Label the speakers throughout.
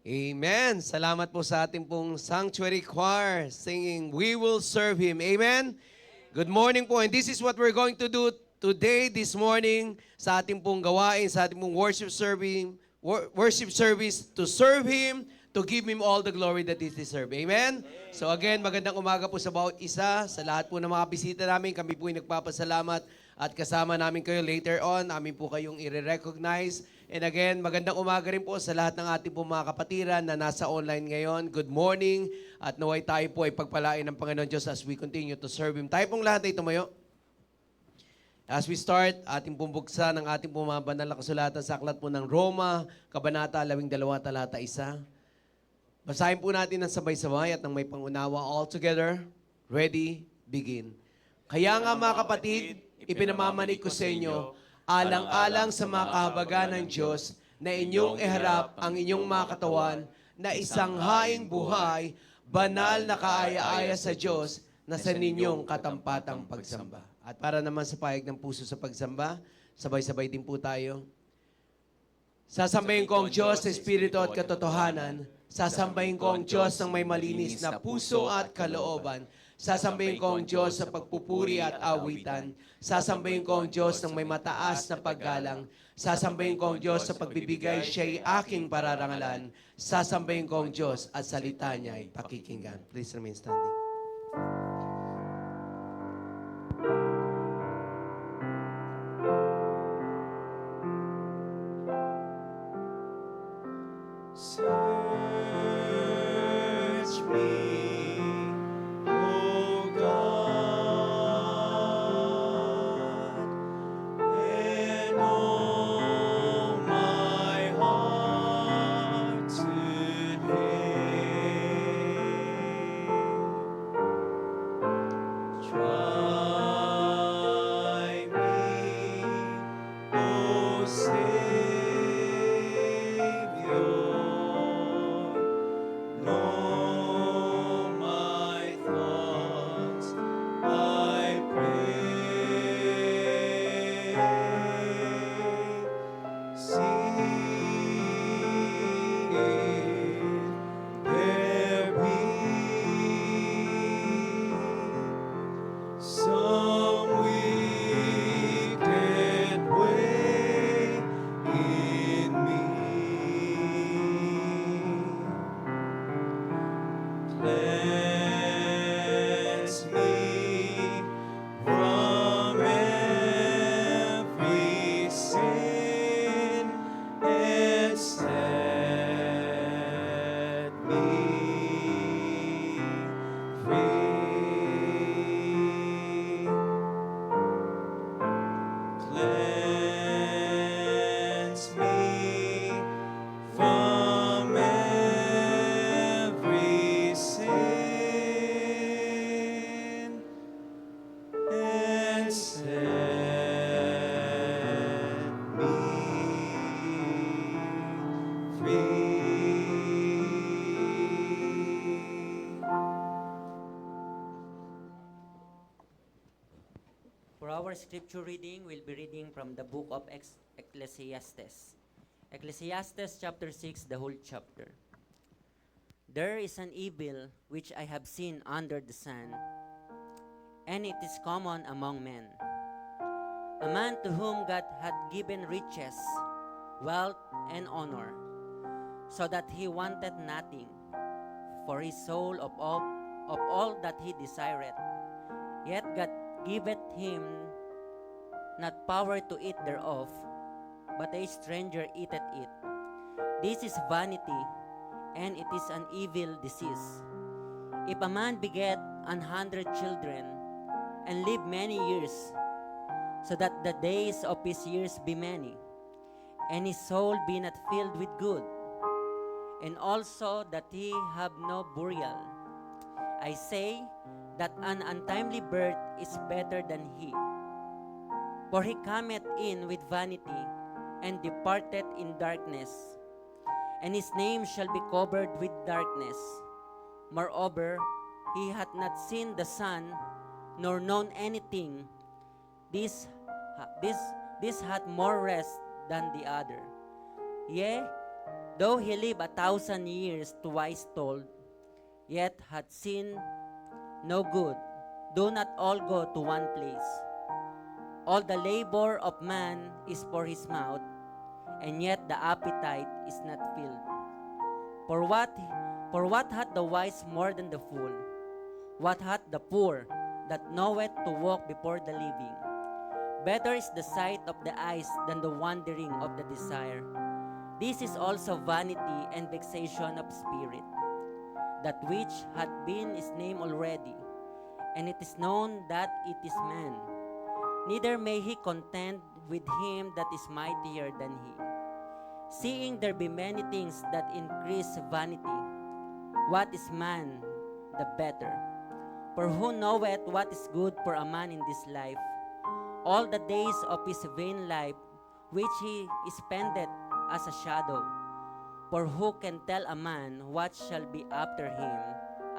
Speaker 1: Amen. Salamat po sa ating pong Sanctuary Choir singing, We Will Serve Him. Amen. Good morning po. And this is what we're going to do today, this morning, sa ating pong gawain, sa ating pong worship service, to serve Him, to give Him all the glory that He deserves. Amen? So again, magandang umaga po sa bawat isa, sa lahat po ng mga bisita namin. Kami po ay nagpapasalamat at kasama namin kayo later on. Amin po kayong i-recognize. And again, magandang umaga rin po sa lahat ng ating po mga kapatiran na nasa online ngayon. Good morning. At naway tayo po ay pagpalain ng Panginoon Diyos as we continue to serve Him. Tayo pong lahat ay tumayo. As we start, ating pong buksan ang ating pong mga banal na kasulatan sa aklat po ng Roma, Kabanata 12, talata 1. Basahin po natin ng sabay-sabay at ng may pangunawa. All together, ready, begin. Kaya nga mga kapatid, ipinamamanig ko sa inyo, alang-alang sa mga kahabagan ng Diyos, na inyong iharap ang inyong mga katawan na isang haing buhay, banal na kaaya-aya sa Diyos, na sa ninyong katampatang pagsamba. At para naman sa pahayag ng puso sa pagsamba, sabay-sabay din po tayo. Sasambahin ko ang Diyos sa Espiritu at katotohanan. Sasambahin ko ang Diyos ng may malinis na puso at kalooban. Sasambahin ko ang Diyos sa pagpupuri at awitan. Sasambahin ko ang Diyos ng may mataas na paggalang. Sasambahin ko ang Diyos sa pagbibigay siya'y aking pararangalan. Sasambahin ko ang Diyos at salita niya'y pakikinggan. Please remain standing.
Speaker 2: Search me, O God, and know my heart today. Try me, O Savior. Know my thoughts, I pray. Sing if there be some wicked way in me. Cleanse me from every sin and set me free. Cleanse me from every sin and set me free.
Speaker 3: For our scripture reading, we'll be reading from the book of Ecclesiastes. Ecclesiastes chapter 6, the whole chapter. There is an evil which I have seen under the sun, and it is common among men. A man to whom God had given riches, wealth, and honor, so that he wanted nothing for his soul of all that he desireth. Yet God giveth him not power to eat thereof, but a stranger eateth it. This is vanity, and it is an evil disease. If a man beget 100 children, and live many years, so that the days of his years be many, and his soul be not filled with good, and also that he have no burial, I say that an untimely birth is better than he. For he cometh in with vanity, and departeth in darkness, and his name shall be covered with darkness. Moreover, he hath not seen the sun, nor known anything. This hath more rest than the other. Yea, Though he lived 1,000 years twice told, yet had seen no good. Do not all go to one place. All the labor of man is for his mouth, and yet the appetite is not filled. For what hath the wise more than the fool? What hath the poor that knoweth to walk before the living? Better is the sight of the eyes than the wandering of the desire. This is also vanity and vexation of spirit. That which hath been is named already, and it is known that it is man. Neither may he contend with him that is mightier than he. Seeing there be many things that increase vanity, what is man the better? For who knoweth what is good for a man in this life? All the days of his vain life, which he spendeth as a shadow. For who can tell a man what shall be after him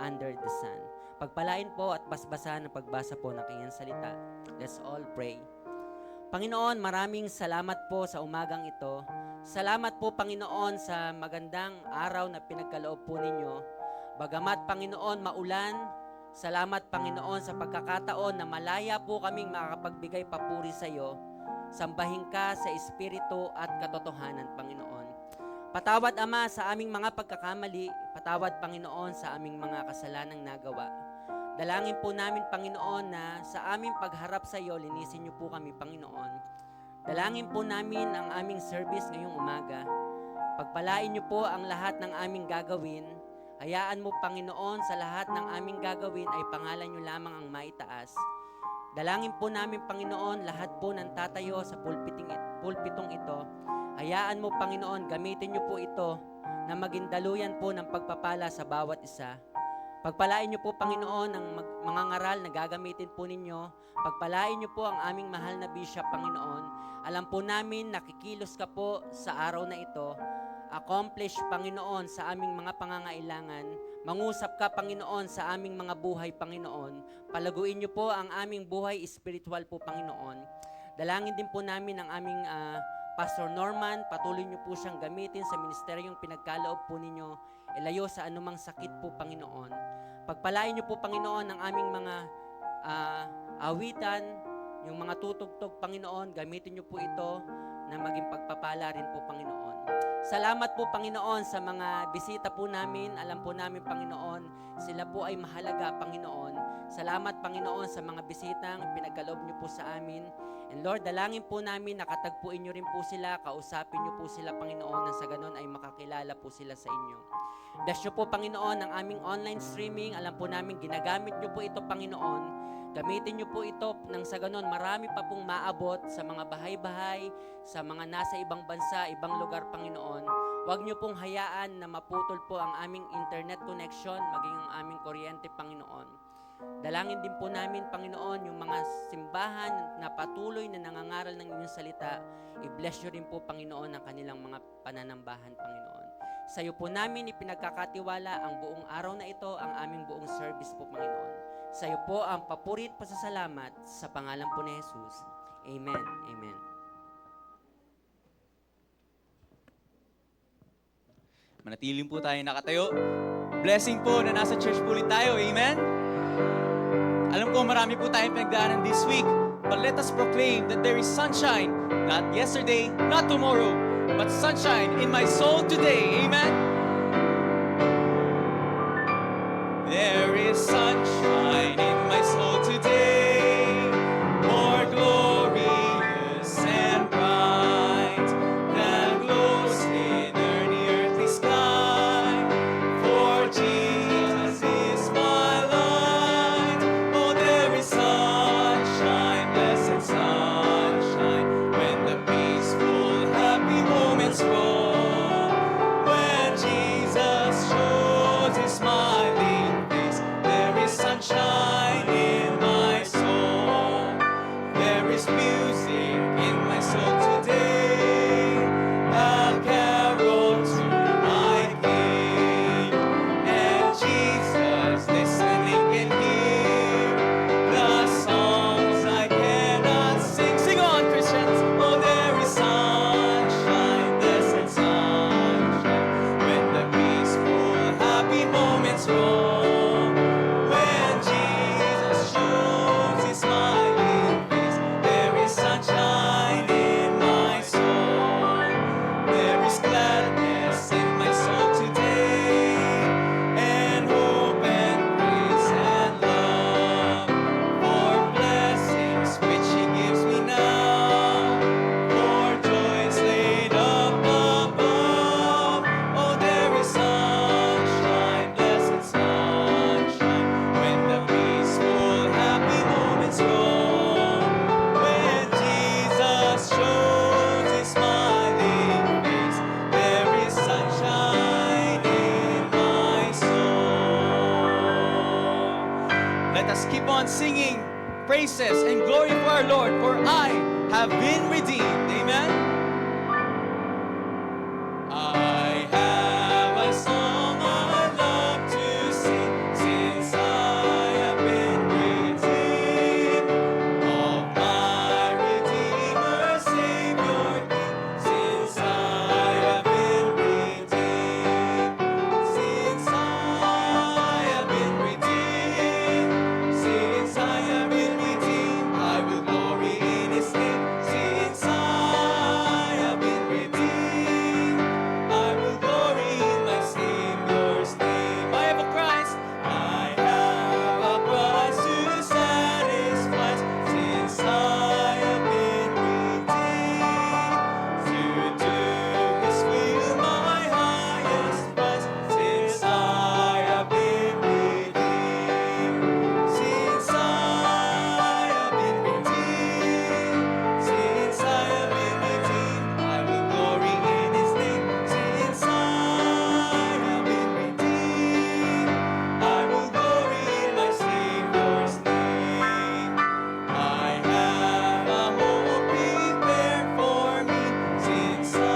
Speaker 3: under the sun? Pagpalain po at basbasan ang pagbasa po ng kanyang salita. Let's all pray. Panginoon, maraming salamat po sa umagang ito. Salamat po, Panginoon, sa magandang araw na pinagkaloob po ninyo. Bagamat, Panginoon, maulan, salamat, Panginoon, sa pagkakataon na malaya po kaming makakapagbigay papuri sa iyo. Sambahin ka sa Espiritu at katotohanan, Panginoon. Patawad, Ama, sa aming mga pagkakamali. Patawad, Panginoon, sa aming mga kasalanang nagawa. Dalangin po namin, Panginoon, na sa aming pagharap sa iyo, linisin niyo po kami, Panginoon. Dalangin po namin ang aming service ngayong umaga. Pagpalain niyo po ang lahat ng aming gagawin. Hayaan mo, Panginoon, sa lahat ng aming gagawin ay pangalan niyo lamang ang maitaas. Dalangin po namin, Panginoon, lahat po ng tatayo sa pulpitong ito. Hayaan mo, Panginoon, gamitin niyo po ito na maging daluyan po ng pagpapala sa bawat isa. Pagpalain niyo po, Panginoon, ang mga ngaral na gagamitin po ninyo. Pagpalain niyo po ang aming mahal na bishop, Panginoon. Alam po namin, nakikilos ka po sa araw na ito. Accomplish, Panginoon, sa aming mga pangangailangan. Mangusap ka, Panginoon, sa aming mga buhay, Panginoon. Palaguin niyo po ang aming buhay spiritual po, Panginoon. Dalangin din po namin ang aming Pastor Norman. Patuloy niyo po siyang gamitin sa ministeryong pinagkaloob po ninyo. Ilayo sa anumang sakit po, Panginoon. Pagpalain niyo po, Panginoon, ang aming mga awitan, yung mga tutugtog, Panginoon. Gamitin niyo po ito na maging pagpapala rin po, Panginoon. Salamat po, Panginoon, sa mga bisita po namin. Alam po namin, Panginoon, sila po ay mahalaga, Panginoon. Salamat, Panginoon, sa mga bisitang pinagkaloob niyo po sa amin. And Lord, dalangin po namin, nakatagpuin niyo rin po sila, kausapin niyo po sila, Panginoon, na sa ganon ay makakilala po sila sa inyo. Bless niyo po, Panginoon, ang aming online streaming. Alam po namin, ginagamit niyo po ito, Panginoon. Gamitin niyo po ito nang sa ganon marami pa pong maabot sa mga bahay-bahay, sa mga nasa ibang bansa, ibang lugar, Panginoon. Huwag niyo pong hayaan na maputol po ang aming internet connection, maging ang aming kuryente, Panginoon. Dalangin din po namin, Panginoon, yung mga simbahan na patuloy na nangangaral ng inyong salita. I-bless niyo rin po, Panginoon, ang kanilang mga pananambahan, Panginoon. Sa iyo po namin ipinagkakatiwala ang buong araw na ito, ang aming buong service po, Panginoon. Sa iyo po ang papuri at pasasalamat sa pangalan po ni Jesus. Amen. Amen.
Speaker 2: Manatiling po tayo nakatayo. Blessing po na nasa church po ulit tayo. Amen? Alam ko marami po tayong pinagdaanan this week. But let us proclaim that there is sunshine, not yesterday, not tomorrow, but sunshine in my soul today. Amen? There is sunshine in my soul today, more glorious and bright than glows in the earthly sky. For Jesus is my light. Oh, there is sunshine, blessed sunshine, when the peaceful, happy moments roll. When Jesus shows His smiling face, there is sunshine in my soul. There is music in my soul today, a carol to my King. And Jesus listening can hear the songs I cannot sing. Sing on, Christians! Oh, there is sunshine, blessed sunshine, praises and glory for our Lord, for I have been redeemed. Amen? I have a song I love to sing, since I have been redeemed of my Redeemer, Savior King. Since I have been redeemed, since I have been redeemed, since I have been redeemed, I will glory in His name. Since I have been redeemed, I will glory in my Savior's name. I have a Christ, I have a Christ who satisfies. Since I have been redeemed, to do His will my highest prize. Since I have been redeemed, since I have been redeemed, since I have been redeemed, I will glory in His name. Since I have been redeemed, I will glory in my Savior's name. I have a hope prepared for me, since I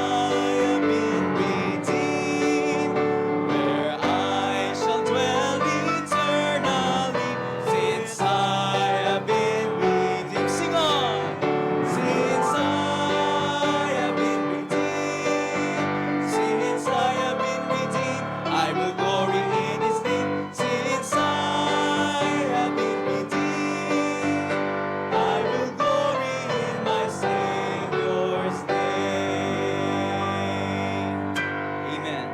Speaker 2: have been redeemed, where I shall dwell eternally. Since I have been redeemed, sing on. Since I have been redeemed, since I have been redeemed, I will glory in His name. Since I have been redeemed, I will glory in my Savior's name. Amen.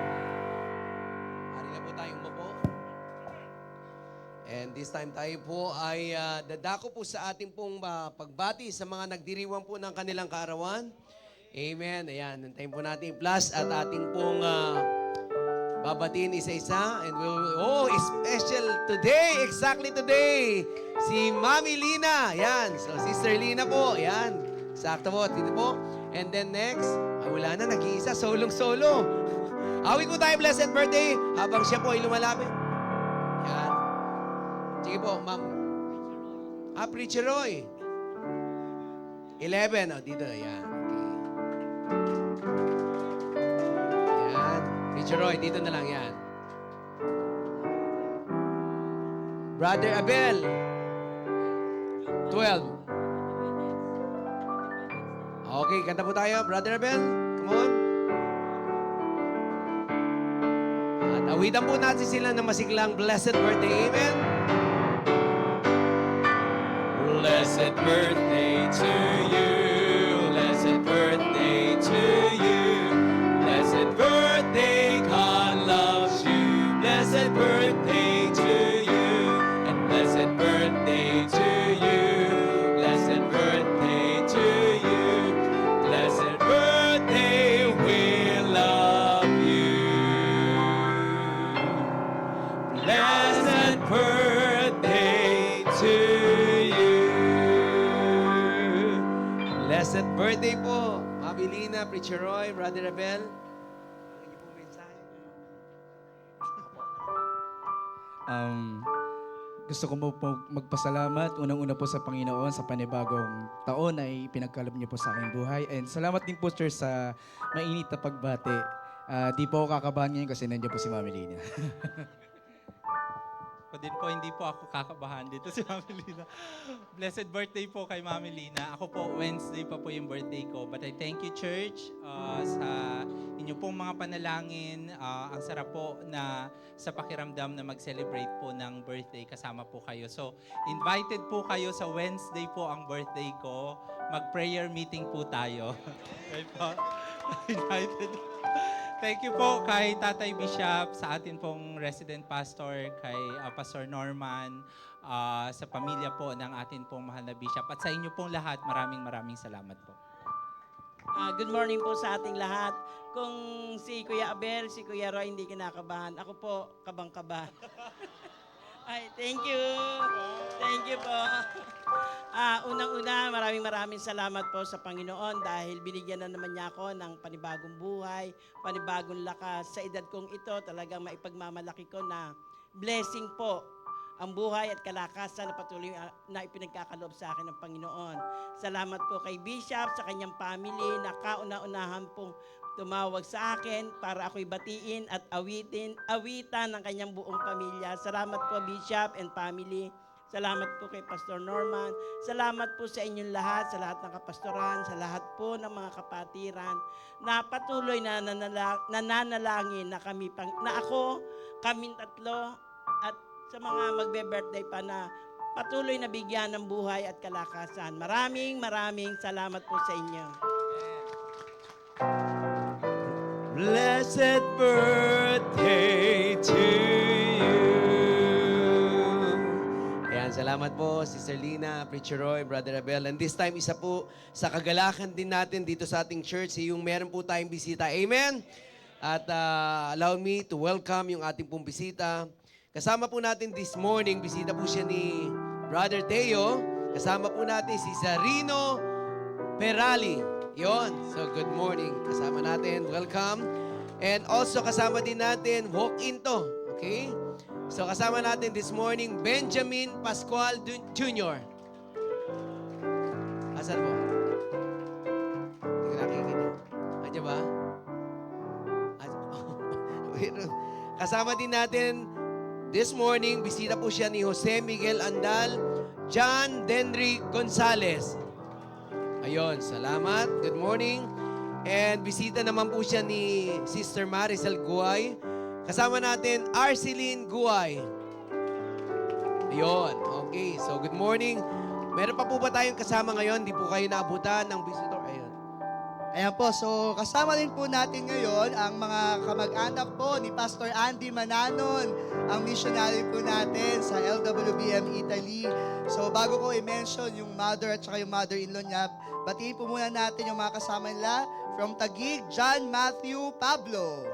Speaker 1: Hari na po tayong umupo. And this time tayo po ay dadako po sa ating pong pagbati sa mga nagdiriwang po ng kanilang kaarawan. Amen. Ayan, nantayin po natin plus at ating pong babatiin isa-isa. And special today, exactly today, si Mami Lina. Ayan, so Sister Lina po. Ayan, sakto po, dito po. And then next, wala na, nag-iisa, solong-solo. Awit po tayo, blessed birthday, habang siya po ay lumalapit. Ayan. Sige po, ma'am. Preacher Roy. 11, dito, ayan. Okay. Ayan. Preacher Roy, dito na lang, yan. Brother Abel. 12. Okay, kanta po tayo. Brother Abel, come on. At awitan po natin sila ng masiglang blessed birthday. Amen.
Speaker 2: Blessed birthday to you. Blessed birthday to you. Blessed birthday, God loves you. Blessed birthday to you. And blessed birthday to you. Blessed birthday to you. Blessed birthday, we love you. Blessed birthday to you.
Speaker 1: Blessed birthday po, Mami Lina, Preacher Roy, Brother Abel. Ano niyo po mensahe?
Speaker 4: Gusto ko po magpasalamat unang-una po sa Panginoon sa panibagong taon ay pinagkaloob niyo po sa aking buhay. And salamat din po, Sir, sa mainit na pagbati. Di po ako kakabahan ngayon kasi nandiyan po si Mami Lina.
Speaker 5: Ako din po, hindi po ako kakabahan dito si Mami Lina. Blessed birthday po kay Mami Lina. Ako po, Wednesday pa po yung birthday ko. But I thank you, Church, sa inyo pong mga panalangin. Ang sarap po na sa pakiramdam na mag-celebrate po ng birthday kasama po kayo. So, invited po kayo sa Wednesday po ang birthday ko. Mag-prayer meeting po tayo. Right po? Invited. Thank you po kay Tatay Bishop, sa atin pong resident pastor, kay Pastor Norman, sa pamilya po ng atin pong mahal na Bishop. At sa inyo pong lahat, maraming salamat po.
Speaker 6: Good morning po sa ating lahat. Kung si Kuya Abel, si Kuya Roy hindi kinakabahan, ako po kabang-kaba. Ay, thank you. Thank you po. Unang-una, maraming salamat po sa Panginoon dahil binigyan na naman niya ako ng panibagong buhay, panibagong lakas. Sa edad kong ito, talagang maipagmamalaki ko na blessing po ang buhay at kalakasan na patuloy na ipinagkakaloob sa akin ng Panginoon. Salamat po kay Bishop, sa kanyang family na kauna-unahan pong tumawag sa akin para ako'y batiin at awitan ng kanyang buong pamilya. Salamat po Bishop and family. Salamat po kay Pastor Norman. Salamat po sa inyong lahat, sa lahat ng kapastoran, sa lahat po ng mga kapatiran na patuloy na nananalangin na kaming tatlo at sa mga magbe-birthday pa na patuloy na bigyan ng buhay at kalakasan. Maraming salamat po sa inyo.
Speaker 1: Blessed birthday to you. Ayan, salamat po, Sister Lina, Preacher Roy, Brother Abel. And this time, isa po sa kagalakan din natin dito sa ating church, yung meron po tayong bisita. Amen? At allow me to welcome yung ating pong bisita. Kasama po natin this morning, bisita po siya ni Brother Teo. Kasama po natin si Zarino Perali. Yon. So, good morning. Kasama natin. Welcome. And also, kasama din natin, walk-in to. Okay? So, kasama natin this morning, Benjamin Pascual Jr. Asan po? Hindi ko nakikita. Andiyan ba? Kasama din natin this morning, bisita po siya ni Jose Miguel Andal, John Denry Gonzalez. Ayun, salamat. Good morning. And bisita naman po siya ni Sister Maricel Guay. Kasama natin, Arceline Guay. Ayun, okay. So, good morning. Meron pa po ba tayong kasama ngayon? Di po kayo naabutan ng visitor? Ayun.
Speaker 7: Ayan po, so kasama din po natin ngayon ang mga kamag-anak po ni Pastor Andy Mananon, ang missionary po natin sa LWBM Italy. So bago ko i-mention yung mother at saka yung mother-in-law niya, batiin po muna natin yung mga kasama nila from Taguig, John Matthew Pablo.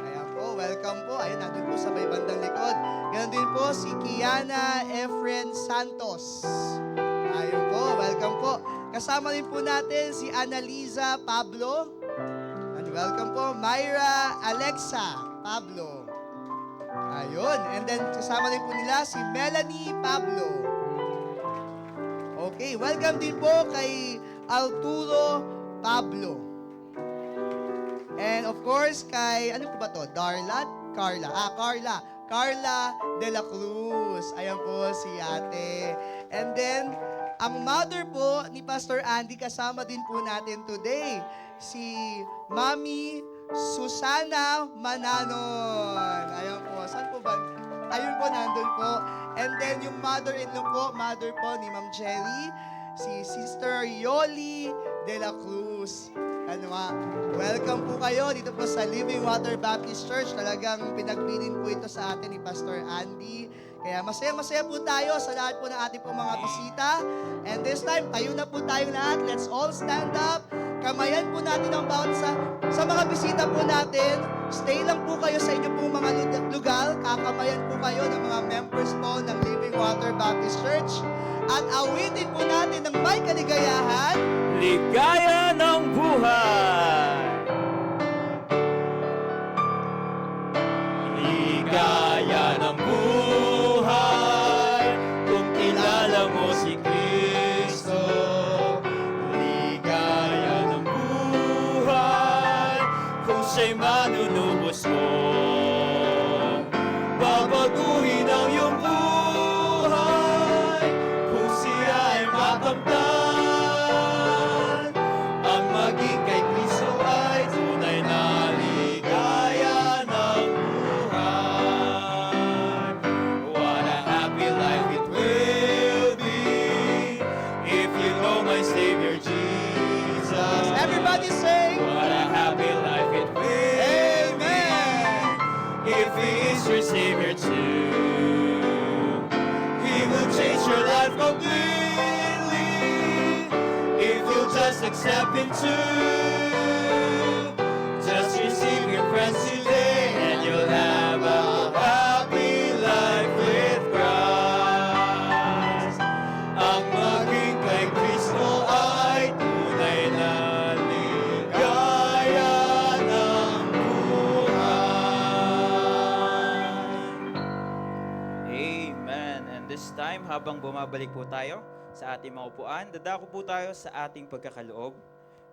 Speaker 7: Ayan po, welcome po. Ayun, nandun po sa may bandang likod. Ganon din po si Kiana Efren Santos. Ayun po, welcome po. Kasama din po natin si Annaliza Pablo. And welcome po, Myra Alexa Pablo. Ayun. And then kasama din po nila si Melanie Pablo. Okay, welcome din po kay Arturo Pablo. And of course, kay, ano po ba to? Carla de la Cruz. Ayan po si ate. And then, ang mother po ni Pastor Andy, kasama din po natin today, si Mami Susana Mananon. Ayan po. Saan po ba? Ayun po, nandun po. And then yung mother-in-law po, mother po ni Ma'am Jerry, si Sister Yoli de la Cruz. Ano nga, welcome po kayo dito po sa Living Water Baptist Church. Talagang pinagpilin po ito sa atin ni Pastor Andy. Kaya masaya-masaya po tayo sa lahat po ng ating po mga bisita. And this time, tayo na po tayong lahat. Let's all stand up. Kamayan po natin ang bawat sa mga bisita po natin. Stay lang po kayo sa inyo pong mga lugar. Kakamayan po kayo ng mga members po ng Living Water Baptist Church. At awitin po natin ng may kaligayahan.
Speaker 8: Ligaya ng buhay. Ligaya ng buhay kung kilala mo si Kristo. Ligaya ng buhay kung siya'y manunubos mo. Babaguhin ang iyong buhay kung siya ay makamtan. Ang maging kay Kristo ay tunay na ligaya ng buhay. What a happy life it will be if you know my Savior Jesus.
Speaker 7: Everybody sing.
Speaker 8: What a happy life it will
Speaker 7: Amen.
Speaker 8: be if He is your Savior too. He will change your life completely if you'll just accept Him too. Just receive your friends today and you'll have a happy life with Christ. Ang maging kay Kristo ay tunay na ligaya ng buhay.
Speaker 2: Amen.
Speaker 9: habang bumabalik po tayo sa ating mga upuan, dadako po tayo sa ating pagkakaloob.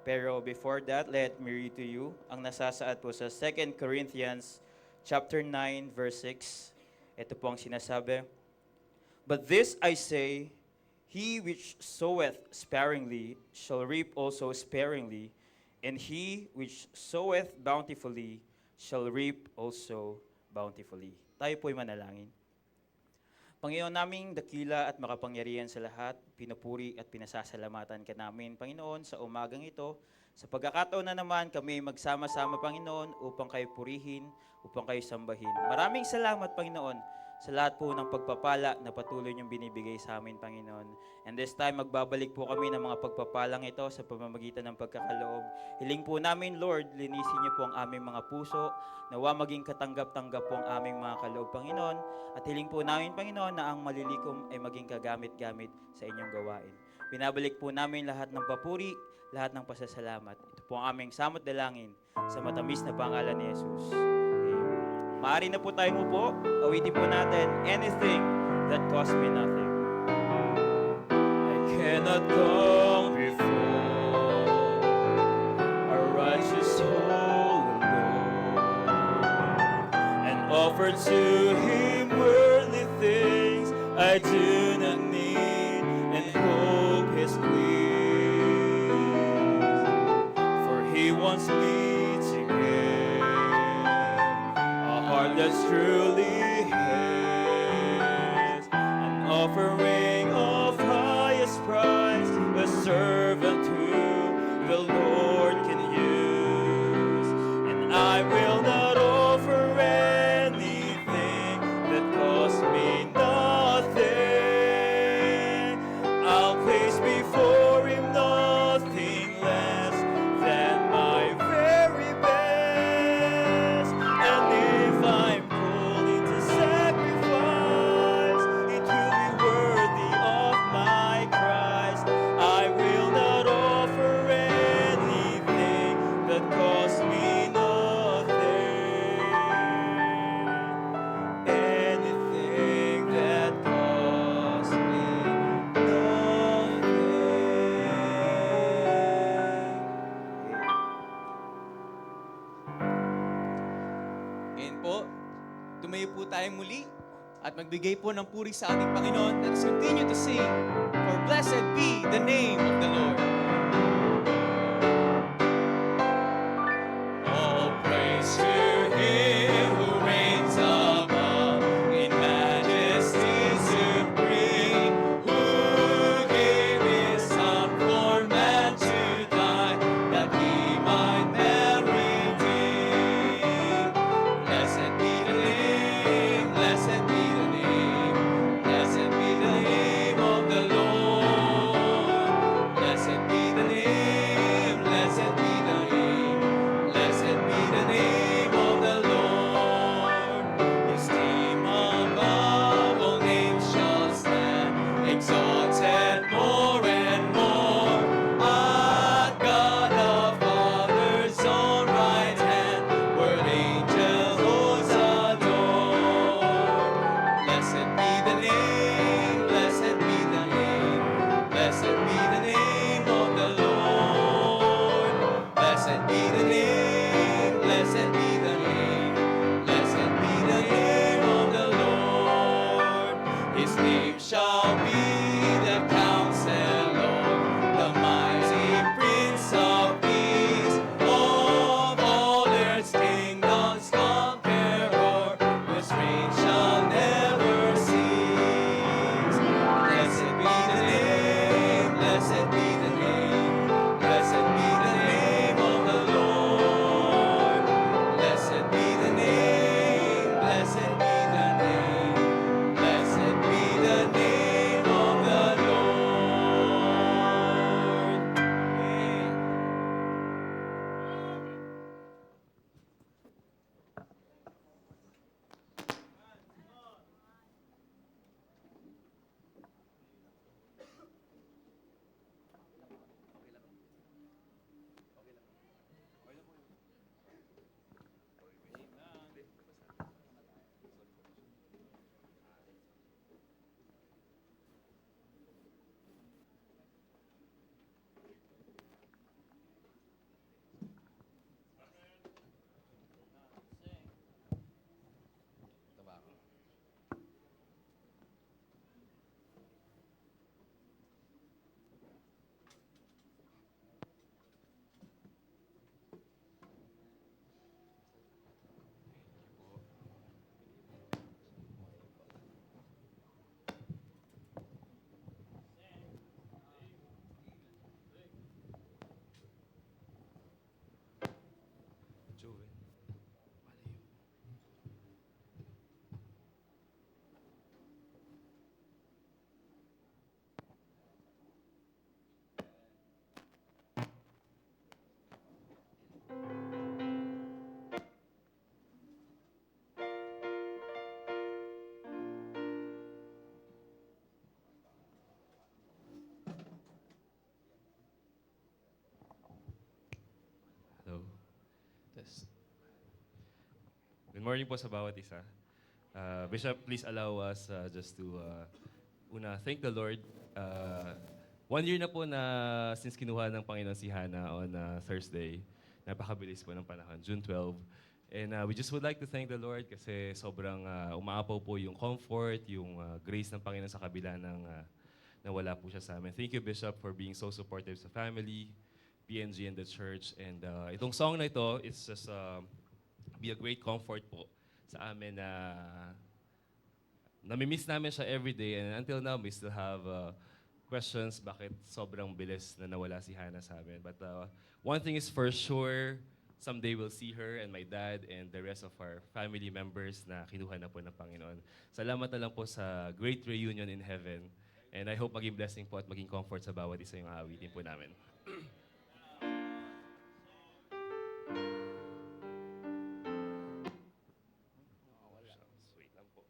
Speaker 9: Pero before that, let me read to you ang nasasaad po sa 2 Corinthians chapter 9, verse 6. Ito po ang sinasabi, "But this I say, he which soweth sparingly shall reap also sparingly, and he which soweth bountifully shall reap also bountifully." Tayo po'y manalangin. Panginoon naming dakila at makapangyarihan sa lahat, pinupuri at pinasasalamatan ka namin, Panginoon, sa umagang ito. Sa pagkakataon na naman kami magsama-sama, Panginoon, upang kayo purihin, upang kayo sambahin. Maraming salamat, Panginoon, sa lahat po ng pagpapala na patuloy niyong binibigay sa amin, Panginoon. And this time, magbabalik po kami ng mga pagpapalang ito sa pamamagitan ng pagkakaloob. Hiling po namin, Lord, linisin niyo po ang aming mga puso, nawa maging katanggap-tanggap po ang aming mga kaloob, Panginoon. At hiling po namin, Panginoon, na ang malilikom ay maging kagamit-gamit sa inyong gawain. Binabalik po namin lahat ng papuri, lahat ng pasasalamat. Ito po ang aming samot dalangin sa matamis na pangalan ni Jesus. Maaari na po tayong upo, awitin po natin, "Anything that cost me nothing."
Speaker 8: I cannot come before a righteous holy Lord and offer to Him worldly things I do not need and hope His please. For He wants me to give a heart that's truly His, an offering of highest price, a servant who the Lord can use. And I will not offer anything that costs me nothing. I'll place before Him nothing less than my very best. And if I'm called into sacrifice, it will be worthy of my Christ. I will not offer anything that costs me nothing. Anything that costs me nothing.
Speaker 2: Ngayon po, tumayo po tayong muli at magbigay po ng puri sa ating Panginoon. Let us continue to sing, "For blessed be the name of the Lord."
Speaker 8: All praise to Him who reigns above in majesty supreme, who gave His Son for man to die, that we might man redeem. Blessed be the name, blessed be the name, blessed be the name of the Lord.
Speaker 10: morning po sa bawat isa. Bishop, please allow us just to una, thank the Lord. 1 year na po na since kinuha ng Panginoon si Hannah on Thursday. Napakabilis po ng panahon, June 12. And we just would like to thank the Lord kasi sobrang umaapaw po yung comfort, yung grace ng Panginoon sa kabila ng nawala po siya sa amin. Thank you, Bishop, for being so supportive sa family, PNG, and the church. And itong song na ito, it's just be a great comfort po sa amin na namimiss namin siya every day. And until now, we still have questions bakit sobrang bilis na nawala si Hannah sa amin. But one thing is for sure, someday we'll see her and my dad and the rest of our family members na kinuha na po ng Panginoon. Salamat na lang po sa great reunion in heaven. And I hope maging blessing po at maging comfort sa bawat isa yung aawitin po namin. Sweet lang po.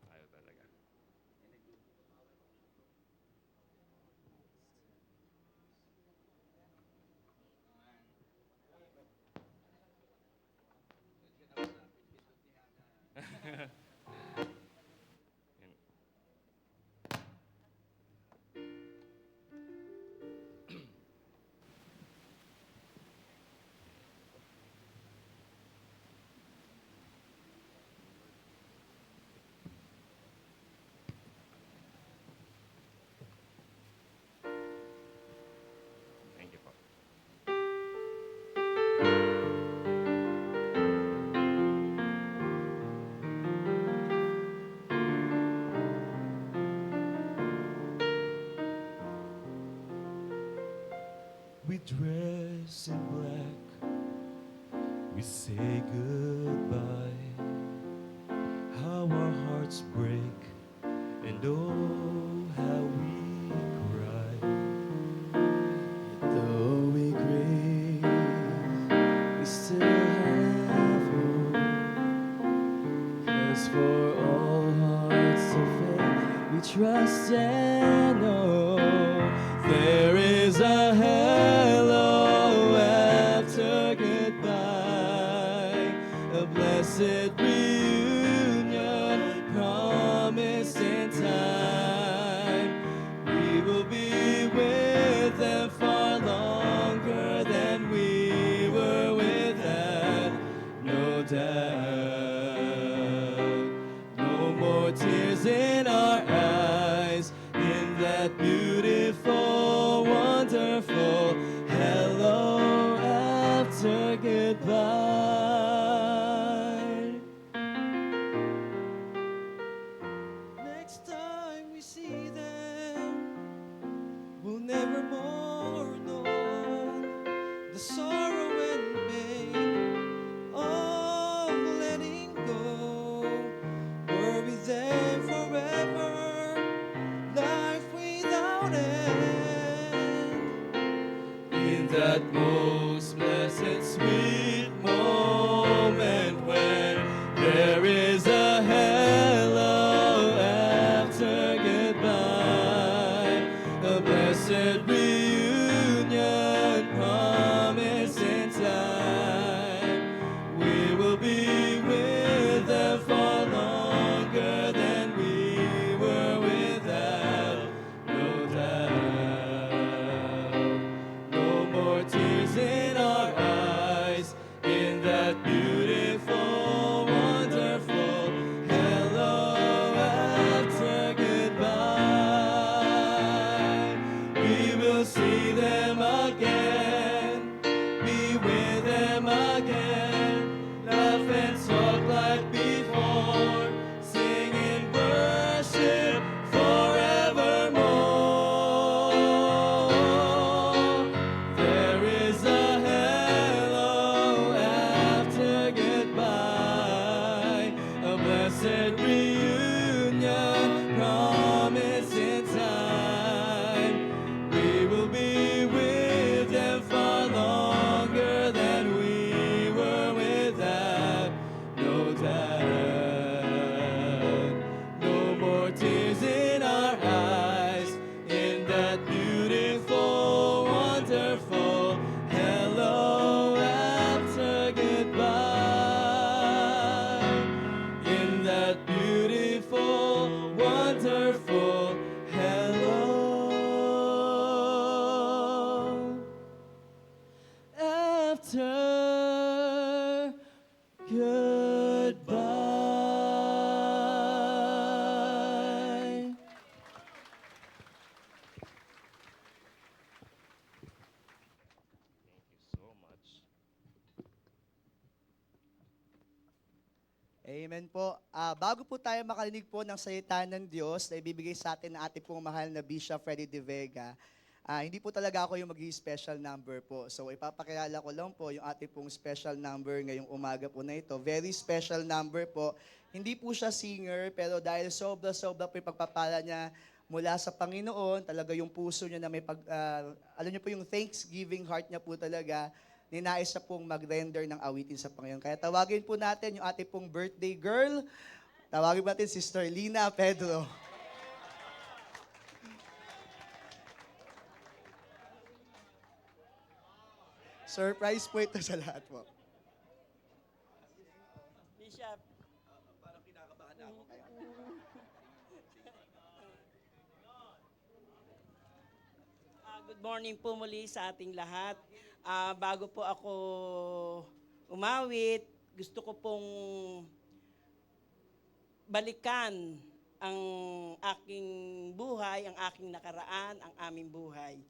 Speaker 10: Ayaw talaga. Thank you po.
Speaker 8: We dress in black, we say goodbye. How our hearts break, and oh, how we cry. Though we grieve, we still have hope. 'Cause for all hearts to fail, we trust and know there is a hello after goodbye, a blessed reunion promised in time. We will be with them far longer than we were with them, no doubt. No more tears in our eyes, in that beautiful, wonderful hello after goodbye. Next time we see them, we'll never more know the sorrow and pain of letting go. We're with them forever, life without end. In that most blessed, sweet moment when there is a hello after
Speaker 7: Amen po. Bago po tayo makarinig po ng salita ng Diyos na ibibigay sa atin ng ating pong mahal na Bishop Freddy De Vega, hindi po talaga ako yung magiging special number po. So ipapakilala ko lang po yung ating pong special number ngayong umaga po na ito. Very special number po. Hindi po siya singer, pero dahil sobra-sobra po yung pagpapala niya mula sa Panginoon, talaga yung puso niya na may alam niyo po yung thanksgiving heart niya po talaga, ninais na pong mag-render ng awitin sa Panginoon. Kaya tawagin po natin yung ating pong birthday girl. Tawagin po natin Sister Lina Pedro. Surprise po ito sa lahat po.
Speaker 6: Bishop, good morning po muli sa ating lahat. Bago po ako umawit, gusto ko pong balikan ang aking buhay, ang aking nakaraan, ang aming buhay.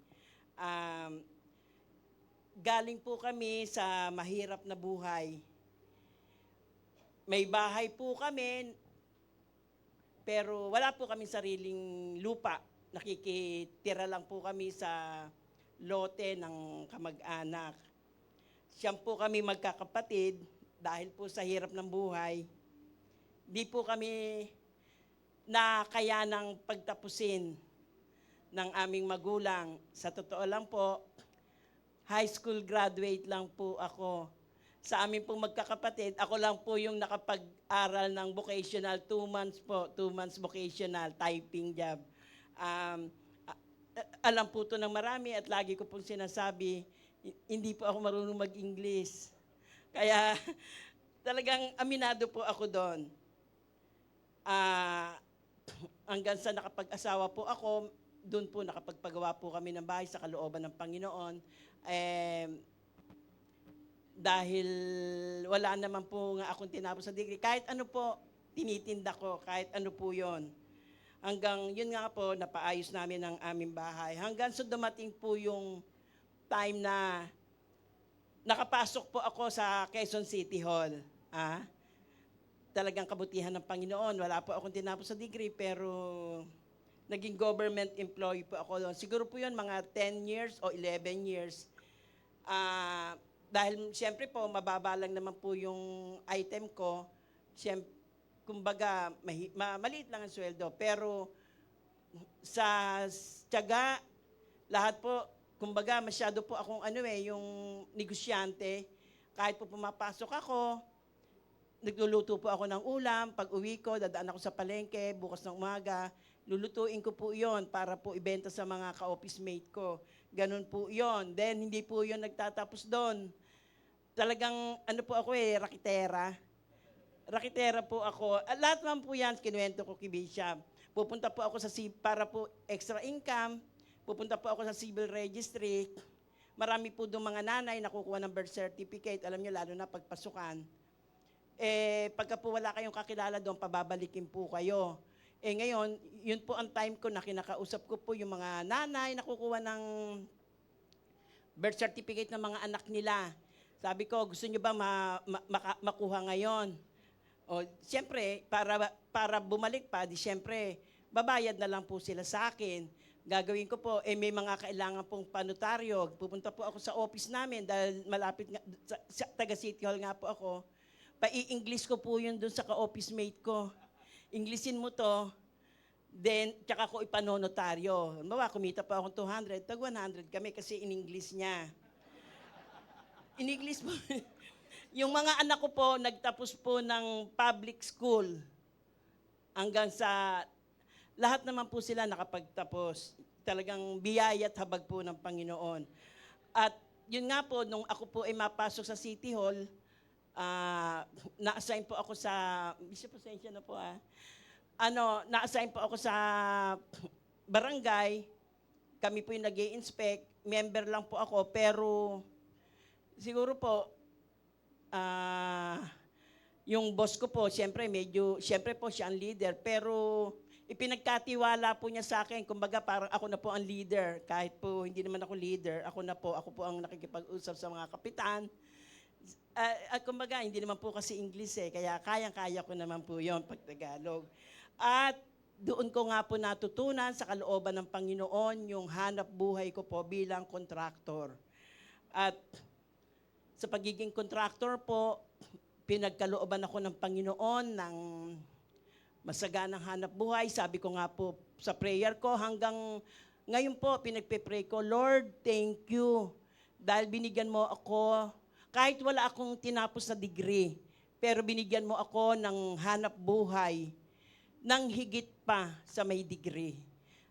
Speaker 6: Galing po kami sa mahirap na buhay. May bahay po kami, pero wala po kami sariling lupa. Nakikitira lang po kami sa lote ng kamag-anak. Siyam po kami magkakapatid dahil po sa hirap ng buhay. Di po kami nakaya ng pagtapusin ng aming magulang. Sa totoo lang po, high school graduate lang po ako. Sa amin pong magkakapatid, ako lang po yung nakapag-aral ng vocational, 2 months po, 2 months vocational, typing job. Alam po ito ng marami at lagi ko pong sinasabi, hindi po ako marunong mag-English. Kaya talagang aminado po ako doon. Hanggang sa nakapag-asawa po ako, doon po nakapagpagawa po kami ng bahay sa kalooban ng Panginoon. Dahil wala naman po nga akong tinapos sa degree. Kahit ano po, tinitinda ko, kahit ano po yon. Hanggang yun nga po, napaayos namin ang aming bahay. Hanggang sa dumating po yung time na nakapasok po ako sa Quezon City Hall. Talagang kabutihan ng Panginoon. Wala po akong tinapos sa degree, pero naging government employee po ako doon. Siguro po yun, mga 10 years o 11 years. Dahil siyempre po, mababa lang naman po yung item ko. Siyempre, kumbaga, maliit lang ang sweldo. Pero sa tiyaga, lahat po, kumbaga, masyado po akong yung negosyante. Kahit po pumapasok ako, nagluluto po ako ng ulam. Pag uwi ko, dadaan ako sa palengke, bukas ng umaga, lulutuin ko po yon para po ibenta sa mga ka-office mate ko. Ganun po yon. Then, hindi po yon nagtatapos doon. Talagang, po ako rakitera. Rakitera po ako. Lahat naman po yan, kinuwento ko kay Bishop. Pupunta po ako para po extra income. Pupunta po ako sa civil registry. Marami po doon mga nanay nakukuha ng birth certificate. Alam niyo, lalo na pagpasukan. Pagka po wala kayong kakilala doon, pababalikin po kayo. Ngayon, yun po ang time ko na kinakausap ko po yung mga nanay nakukuha ng birth certificate ng mga anak nila. Sabi ko, gusto nyo ba makuha ngayon? O, siyempre, para bumalik pa, siyempre, babayad na lang po sila sa akin. Gagawin ko po, may mga kailangan pong panotaryo. Pupunta po ako sa office namin dahil malapit nga, sa taga City Hall nga po ako. Pa-i-English ko po yun dun sa ka-office mate ko. Englishin mo to, then tsaka ko ipanonotaryo. Halimbawa, kumita pa akong 200, tag 100 kami kasi in-English niya. In-English po. Yung mga anak ko po, nagtapos po ng public school. Hanggang sa, lahat naman po sila nakapagtapos. Talagang biyaya at habag po ng Panginoon. At yun nga po, nung ako po ay mapasok sa City Hall, na-assign po ako sa, Bishop, pasensya na po na-assign po ako sa barangay. Kami po yung nag-i-inspect. Member lang po ako, pero siguro po, yung boss ko po, siyempre po siya ang leader, pero ipinagkatiwala po niya sa akin, kumbaga parang ako na po ang leader. Kahit po hindi naman ako leader, ako po ang nakikipag-usap sa mga kapitan. Kumbaga, hindi naman po kasi English kaya kayang-kaya ko naman po yon pag Tagalog. At doon ko nga po natutunan sa kalooban ng Panginoon yung hanap buhay ko po bilang kontraktor. At sa pagiging kontraktor po, pinagkalooban ako ng Panginoon ng masaganang hanap buhay. Sabi ko nga po sa prayer ko, hanggang ngayon po, pinagpe-pray ko, Lord, thank you. Dahil binigyan mo ako, kahit wala akong tinapos na degree, pero binigyan mo ako ng hanap buhay, ng higit pa sa may degree.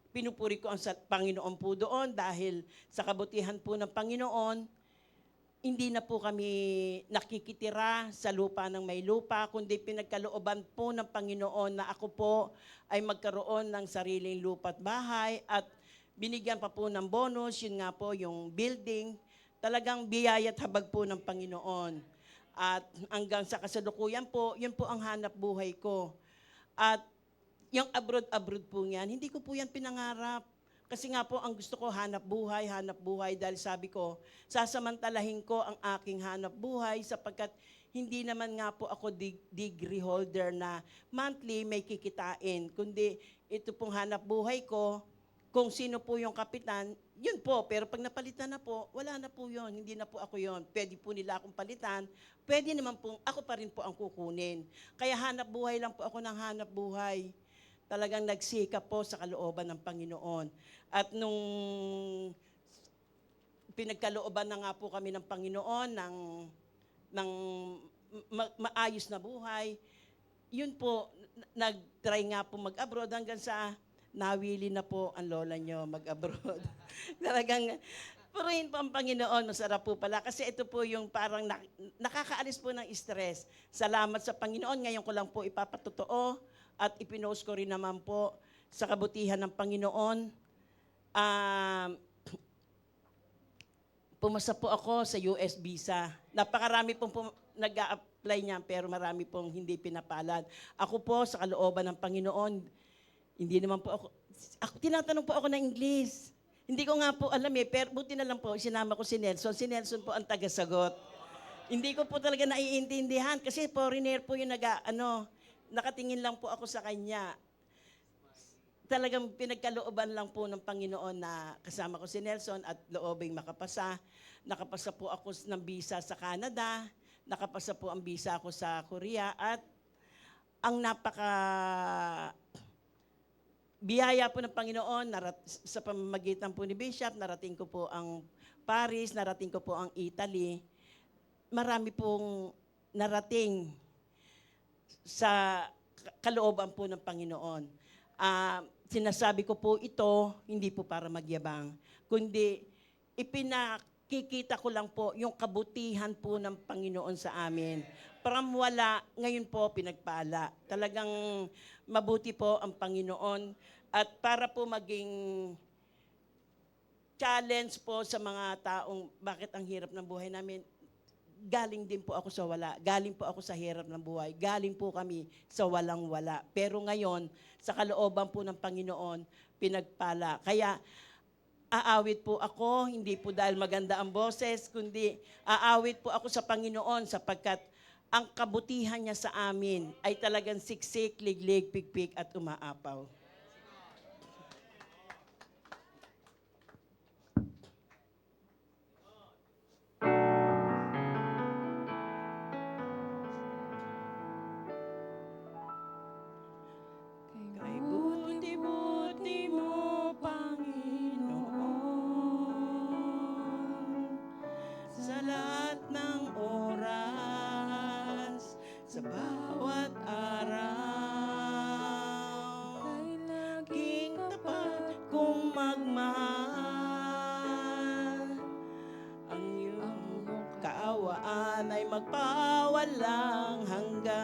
Speaker 6: Pinupuri ko ang Panginoon po doon dahil sa kabutihan po ng Panginoon, hindi na po kami nakikitira sa lupa ng may lupa, kundi pinagkalooban po ng Panginoon na ako po ay magkaroon ng sariling lupa at bahay at binigyan pa po ng bonus, yun nga po yung building. Talagang biyaya at habag po ng Panginoon. At hanggang sa kasalukuyan po, yun po ang hanap buhay ko. At yung abroad po niyan, hindi ko po yan pinangarap. Kasi nga po, ang gusto ko, hanap buhay, dahil sabi ko, sasamantalahin ko ang aking hanap buhay sapagkat hindi naman nga po ako degree holder na monthly may kikitain. Kundi ito pong hanap buhay ko, kung sino po yung kapitan, yun po. Pero pag napalitan na po, wala na po yun. Hindi na po ako yun. Pwede po nila akong palitan. Pwede naman po, ako pa rin po ang kukunin. Kaya hanap buhay lang po ako ng hanap buhay. Talagang nagsikap po sa kalooban ng Panginoon. At nung pinagkalooban na nga po kami ng Panginoon ng maayos na buhay, yun po, nag-try nga po mag-abroad hanggang sa nawili na po ang lola nyo mag-abroad. Talagang purihin po ang Panginoon, masarap po pala. Kasi ito po yung parang nakakaalis po ng stress. Salamat sa Panginoon, ngayon ko lang po ipapatotoo at ipinost ko rin naman po sa kabutihan ng Panginoon. Pumasa po ako sa US visa. Napakarami pong nag-a-apply niyan pero marami pong hindi pinapalad. Ako po sa kalooban ng Panginoon, hindi naman po ako tinatanong po ako ng English. Hindi ko nga po alam pero buti na lang po, sinama ko si Nelson. Si Nelson po ang tagasagot. Hindi ko po talaga naiintindihan kasi foreigner po yung nakatingin lang po ako sa kanya. Talagang pinagkalooban lang po ng Panginoon na kasama ko si Nelson at loobing makapasa. Nakapasa po ako ng visa sa Canada, nakapasa po ang visa ako sa Korea at ang biyaya po ng Panginoon sa pamamagitan po ni Bishop, narating ko po ang Paris, narating ko po ang Italy. Marami pong narating sa kalooban po ng Panginoon. Sinasabi ko po ito, hindi po para magyabang, kundi ipinakikita ko lang po yung kabutihan po ng Panginoon sa amin. From wala, ngayon po pinagpala. Talagang mabuti po ang Panginoon. At para po maging challenge po sa mga taong bakit ang hirap ng buhay namin, galing din po ako sa wala. Galing po ako sa hirap ng buhay. Galing po kami sa walang-wala. Pero ngayon, sa kalooban po ng Panginoon, pinagpala. Kaya aawit po ako, hindi po dahil maganda ang boses, kundi aawit po ako sa Panginoon sapagkat ang kabutihan niya sa amin ay talagang siksik, liglig, pigpig at umaapaw. Kay buti-buti mo, Panginoon, sa lahat ng oras, sa bawat araw, kay laging tapat kong magmahal. Ang iyong kaawaan ay magpawalang hanggan.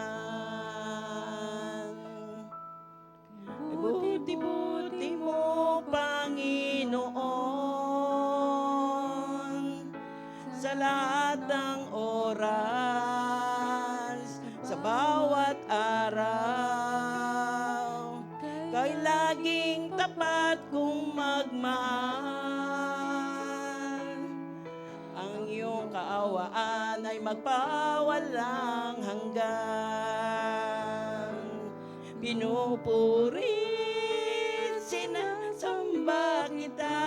Speaker 6: Buti-buti mo, Panginoon, sa lahat ng oras, sa bawat araw, kay laging tapat kong magmahal. Ang iyong kaawaan ay magpawalang hanggan. Pinupuri, sinasamba kita,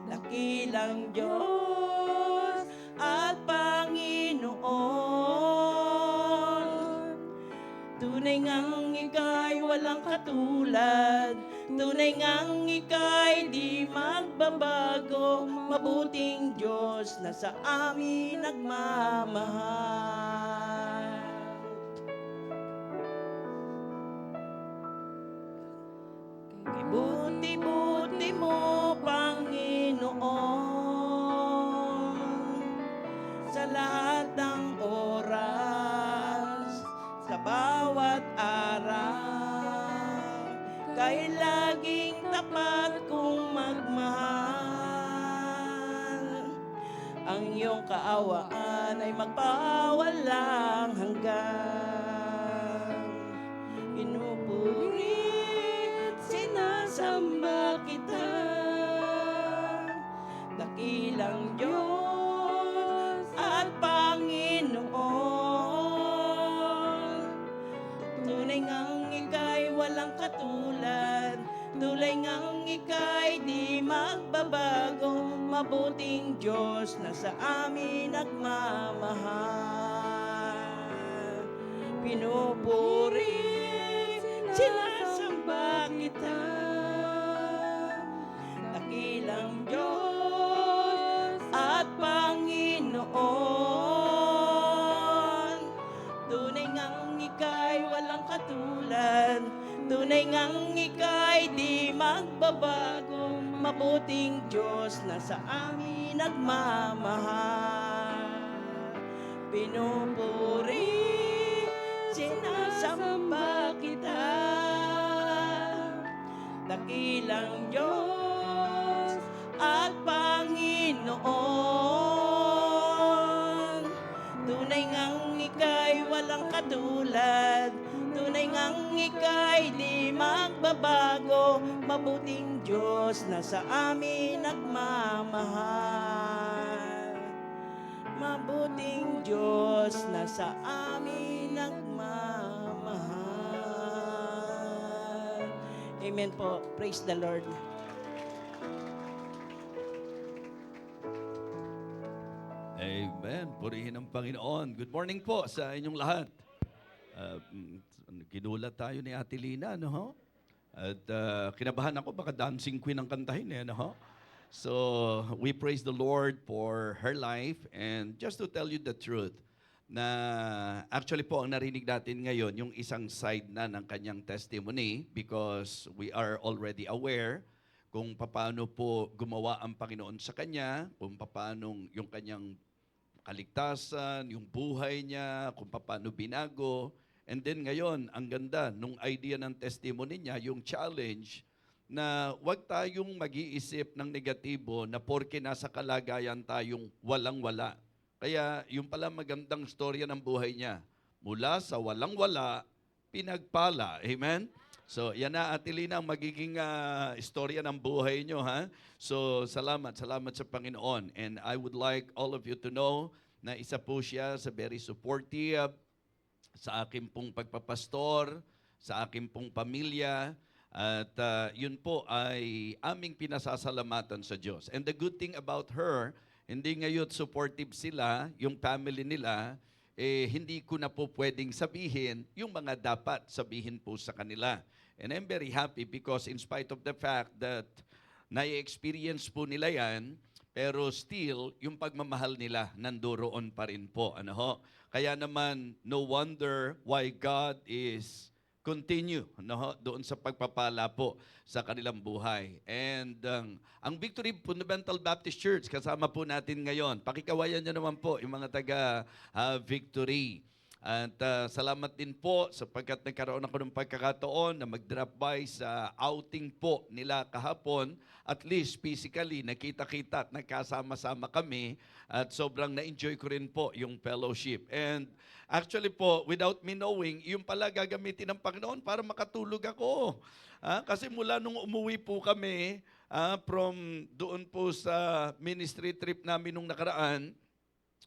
Speaker 6: dakilang Diyos at Panginoon. Tunay ngang ika'y walang katulad, tunay ngang ika'y di magbabago, mabuting Diyos na sa amin nagmamahal. Kay buti-buti mo, Panginoon, sa lahat ng oras, sa bawat araw, kay laging tapat kong magmahal. Ang iyong kaawaan ay magpawalang hanggan. Inupurit, sinasamba kita, dakilang Diyos at Panginoon. Tunay ngang ika'y walang katulad, tunay ngang ika'y di magbabago, mabuting Diyos na sa amin nagmamahal. Pinupuri, sinasamba kita, dakilang Diyos at Panginoon. Tunay ngang ika'y walang katulad, tunay ngang ika'y di magbabago, mabuting Diyos na sa amin nagmamahal. Pinupuri, sinasamba kita, dakilang Diyos at Panginoon. Tunay ngang ika'y walang katulad, tunay ngang ika'y di magbabago, mabuting Diyos na sa amin nagmamahal. Mabuting Diyos na sa amin nagmamahal. Amen po. Praise the Lord.
Speaker 11: Amen. Purihin ang Panginoon. Good morning po sa inyong lahat. Ginulat tayo ni Ate Lina, no? Ho? At kinabahan ako, baka dancing queen ang kantahin, eh, no? Ho? So, we praise the Lord for her life. And just to tell you the truth, na actually po, ang narinig natin ngayon, yung isang side na ng kanyang testimony because we are already aware kung paano po gumawa ang Panginoon sa kanya, kung paano yung kanyang kaligtasan, yung buhay niya, kung paano binago. And then ngayon, ang ganda, nung idea ng testimony niya, yung challenge na wag tayong mag-iisip ng negatibo na porke nasa kalagayan tayong walang-wala. Kaya yung pala magandang storya ng buhay niya. Mula sa walang-wala, pinagpala. Amen? So, yan na, Ate Lina, ang magiging istorya ng buhay nyo, ha? So, salamat sa Panginoon. And I would like all of you to know na isa po siya sa very supportive sa akin pong pagpapastor, sa akin pong pamilya, at yun po ay aming pinasasalamatan sa Diyos. And the good thing about her, hindi ngayon supportive sila, yung family nila, hindi ko na po pwedeng sabihin yung mga dapat sabihin po sa kanila. And I'm very happy because in spite of the fact that na-experience po nila yan, pero still, yung pagmamahal nila nanduroon pa rin po. Ano ho? Kaya naman, no wonder why God is continue doon sa pagpapala po sa kanilang buhay. And ang Victory Fundamental Baptist Church, kasama po natin ngayon. Pakikawayan nyo naman po yung mga taga Victory. At salamat din po sapagkat nagkaroon ako ng pagkakataon na mag-drop by sa outing po nila kahapon. At least physically, nakita-kita at nagkasama-sama kami at sobrang na-enjoy ko rin po yung fellowship. And actually po, without me knowing, yung pala gagamitin ng Panginoon para makatulog ako. Kasi mula nung umuwi po kami from doon po sa ministry trip namin nung nakaraan,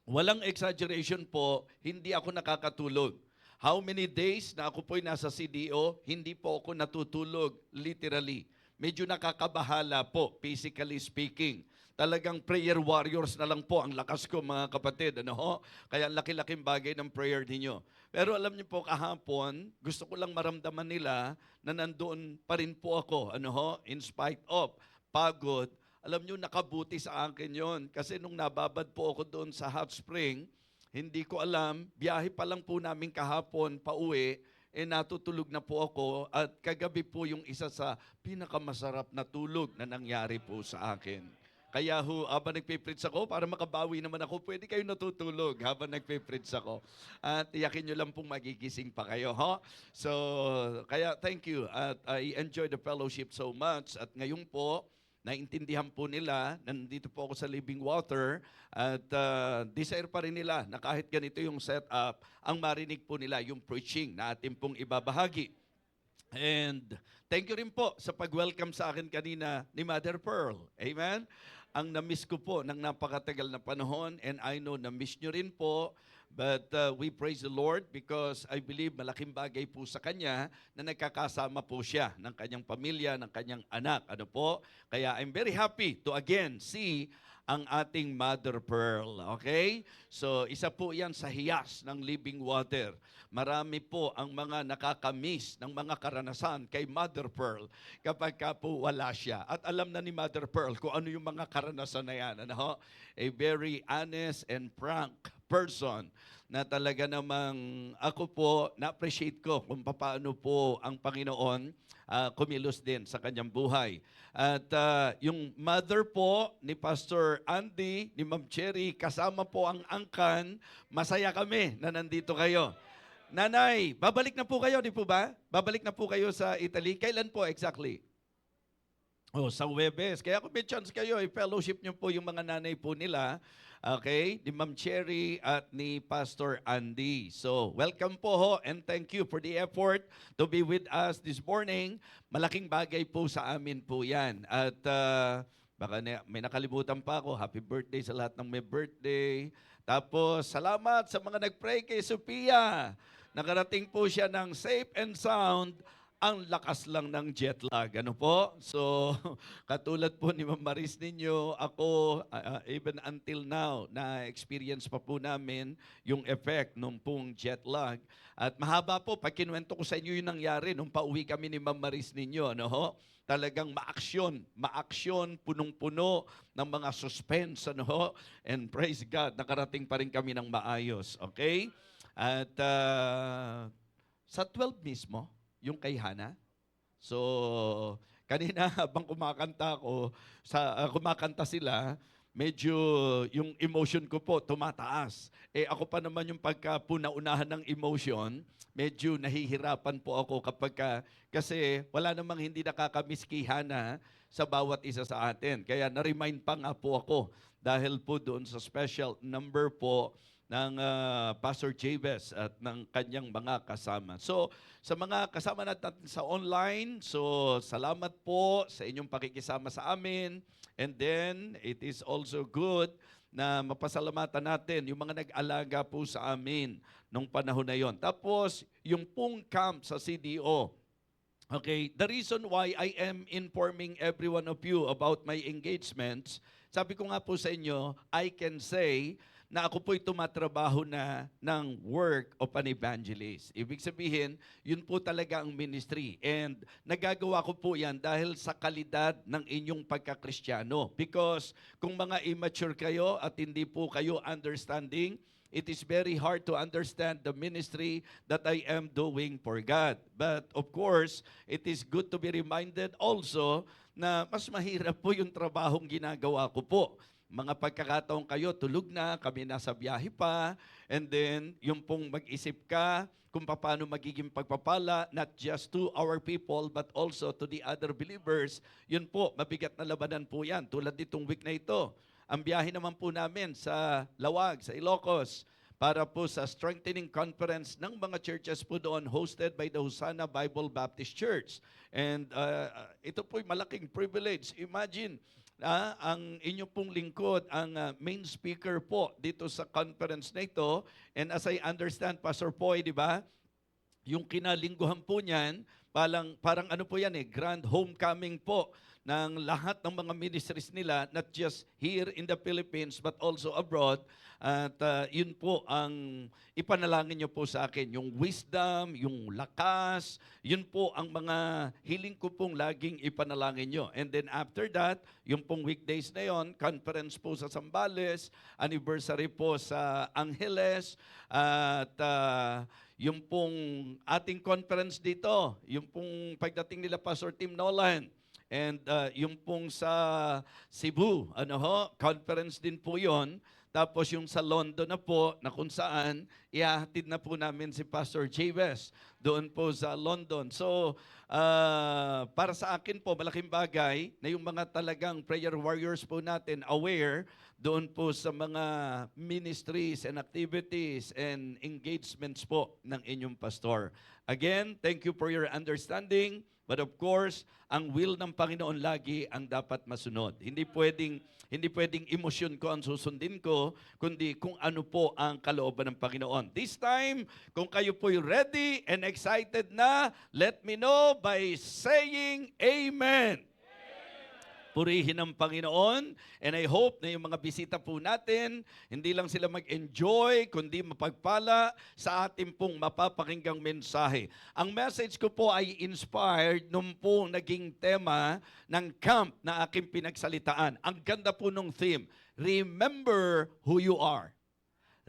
Speaker 11: walang exaggeration po, hindi ako nakakatulog. How many days na ako po'y nasa CDO, hindi po ako natutulog, literally. Medyo nakakabahala po, physically speaking. Talagang prayer warriors na lang po ang lakas ko, mga kapatid. Ano ho? Kaya laki-laking bagay ng prayer ninyo. Pero alam niyo po, kahapon, gusto ko lang maramdaman nila na nandoon pa rin po ako. Ano ho? In spite of pagod, alam nyo, nakabuti sa akin yon. Kasi nung nababad po ako doon sa hot spring, hindi ko alam, biyahe pa lang po namin kahapon pauwi, natutulog na po ako at kagabi po yung isa sa pinakamasarap na tulog na nangyari po sa akin. Kaya habang nagpipreach ako, para makabawi naman ako, pwede kayo natutulog habang nagpipreach ako. At iyakin nyo lang pong magigising pa kayo. Huh? So, kaya thank you. At I enjoy the fellowship so much. At ngayon po, naintindihan po nila, nandito po ako sa Living Water, at desire pa rin nila na kahit ganito yung setup, ang marinig po nila yung preaching na atin pong ibabahagi. And thank you rin po sa pag-welcome sa akin kanina ni Mother Pearl. Amen? Ang na-miss ko po ng napakatagal na panahon, and I know na-miss nyo rin po. But we praise the Lord because I believe malaking bagay po sa Kanya na nagkakasama po siya ng Kanyang pamilya, ng Kanyang anak. Ano po? Kaya I'm very happy to again see ang ating Mother Pearl. Okay? So isa po yan sa hiyas ng Living Water. Marami po ang mga nakakamiss ng mga karanasan kay Mother Pearl kapag ka po wala siya. At alam na ni Mother Pearl kung ano yung mga karanasan na yan. Ano? A very honest and frank person na talaga namang ako po na-appreciate ko kung paano po ang Panginoon kumilos din sa kanyang buhay. At yung mother po ni Pastor Andy, ni Ma'am Cherry, kasama po ang angkan, masaya kami na nandito kayo. Nanay, babalik na po kayo, di po ba? Babalik na po kayo sa Italy. Kailan po exactly? Oh, sa Huwebes. Kaya kung may chance kayo, i-fellowship nyo po yung mga nanay po nila. Okay? Ni Ma'am Cherry at ni Pastor Andy. So, welcome po ho and thank you for the effort to be with us this morning. Malaking bagay po sa amin po yan. At baka may nakalimutan pa ako. Happy birthday sa lahat ng may birthday. Tapos, salamat sa mga nag-pray kay Sophia. Nakarating po siya ng safe and sound. Ang lakas lang ng jet lag. Ano po? So, katulad po ni Ma'am Maris ninyo, ako, even until now, na-experience pa po namin yung effect nung pong jet lag. At mahaba po, pag kinuwento ko sa inyo yung nangyari nung pauwi kami ni Ma'am Maris ninyo, ano ho? Talagang ma-aksyon, punong-puno ng mga suspense, ano ho? And praise God, nakarating pa rin kami ng maayos. Okay? At sa 12 mismo, yung kay Hana. So, kanina habang kumakanta sila, medyo yung emotion ko po tumataas. Ako pa naman yung pagkapunaunahan ng emotion, medyo nahihirapan po ako kasi wala namang hindi nakakamiss kay Hana sa bawat isa sa atin. Kaya na-remind pa nga po ako dahil po doon sa special number po ng Pastor Jabez at ng kanyang mga kasama. So, sa mga kasama natin sa online, so salamat po sa inyong pakikisama sa amin. And then, it is also good na mapasalamatan natin yung mga nag-alaga po sa amin nung panahon na yon. Tapos, yung pong camp sa CDO. Okay, the reason why I am informing every one of you about my engagements, sabi ko nga po sa inyo, I can say na ako po'y tumatrabaho na ng work of an evangelist. Ibig sabihin, yun po talaga ang ministry. And nagagawa ko po yan dahil sa kalidad ng inyong pagkakristyano. Because kung mga immature kayo at hindi po kayo understanding, it is very hard to understand the ministry that I am doing for God. But of course, it is good to be reminded also na mas mahirap po yung trabahong ginagawa ko po. mga pagkakataon kayo, tulog na, kami nasa biyahe pa, and then yung pong mag-isip ka kung paano magiging pagpapala, not just to our people, but also to the other believers, yun po, mabigat na labanan po yan. Tulad ditong week na ito, ang biyahe naman po namin sa Lawag, sa Ilocos, para po sa strengthening conference ng mga churches po doon hosted by the Hosanna Bible Baptist Church. And ito po'y malaking privilege. Imagine, ang inyo pong lingkod, ang main speaker po dito sa conference na ito. And as I understand, Pastor Poy, di ba? Yung kinalingguhan po niyan, parang ano po yan grand homecoming po ng lahat ng mga ministries nila, not just here in the Philippines, but also abroad. At yun po ang ipanalangin nyo po sa akin, yung wisdom, yung lakas, yun po ang mga hiling ko pong laging ipanalangin nyo. And then after that, yung pong weekdays na yon, conference po sa Zambales, anniversary po sa Angeles, at yung pong ating conference dito, yung pong pagdating nila Pastor Tim Nolan, and yung pong sa Cebu, conference din po yon. Tapos yung sa London na po, na kung saan, ihahatid na po namin si Pastor Jabez doon po sa London. So, para sa akin po, malaking bagay na yung mga talagang prayer warriors po natin aware doon po sa mga ministries and activities and engagements po ng inyong pastor. Again, thank you for your understanding. But of course, ang will ng Panginoon lagi ang dapat masunod. Hindi pwedeng emosyon ko ang susundin ko, kundi kung ano po ang kalooban ng Panginoon. This time, kung kayo po'y ready and excited na, let me know by saying Amen. Purihin ang Panginoon, and I hope na yung mga bisita po natin, hindi lang sila mag-enjoy, kundi mapagpala sa ating pong mapapakinggang mensahe. Ang message ko po ay inspired nung po naging tema ng camp na aking pinagsalitaan. Ang ganda po nung theme, Remember who you are.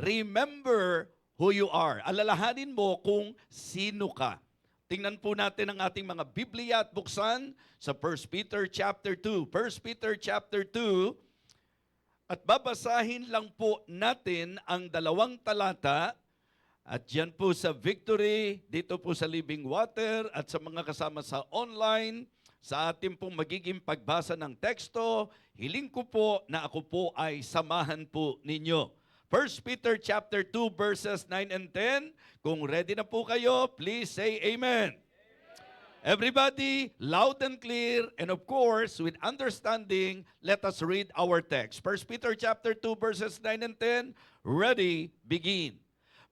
Speaker 11: Remember who you are. Alalahanin mo kung sino ka. Tingnan po natin ang ating mga Biblia at buksan sa 1 Peter chapter 2. 1 Peter chapter 2, at babasahin lang po natin ang 2 talata, at yan po sa Victory, dito po sa Living Water, at sa mga kasama sa online, sa ating pong magiging pagbasa ng teksto, hiling ko po na ako po ay samahan po ninyo. 1 Peter chapter 2 verses 9 and 10. Kung ready na po kayo, please say amen. Everybody, loud and clear, and of course, with understanding, let us read our text. 1 Peter chapter 2 verses 9 and 10. Ready, begin.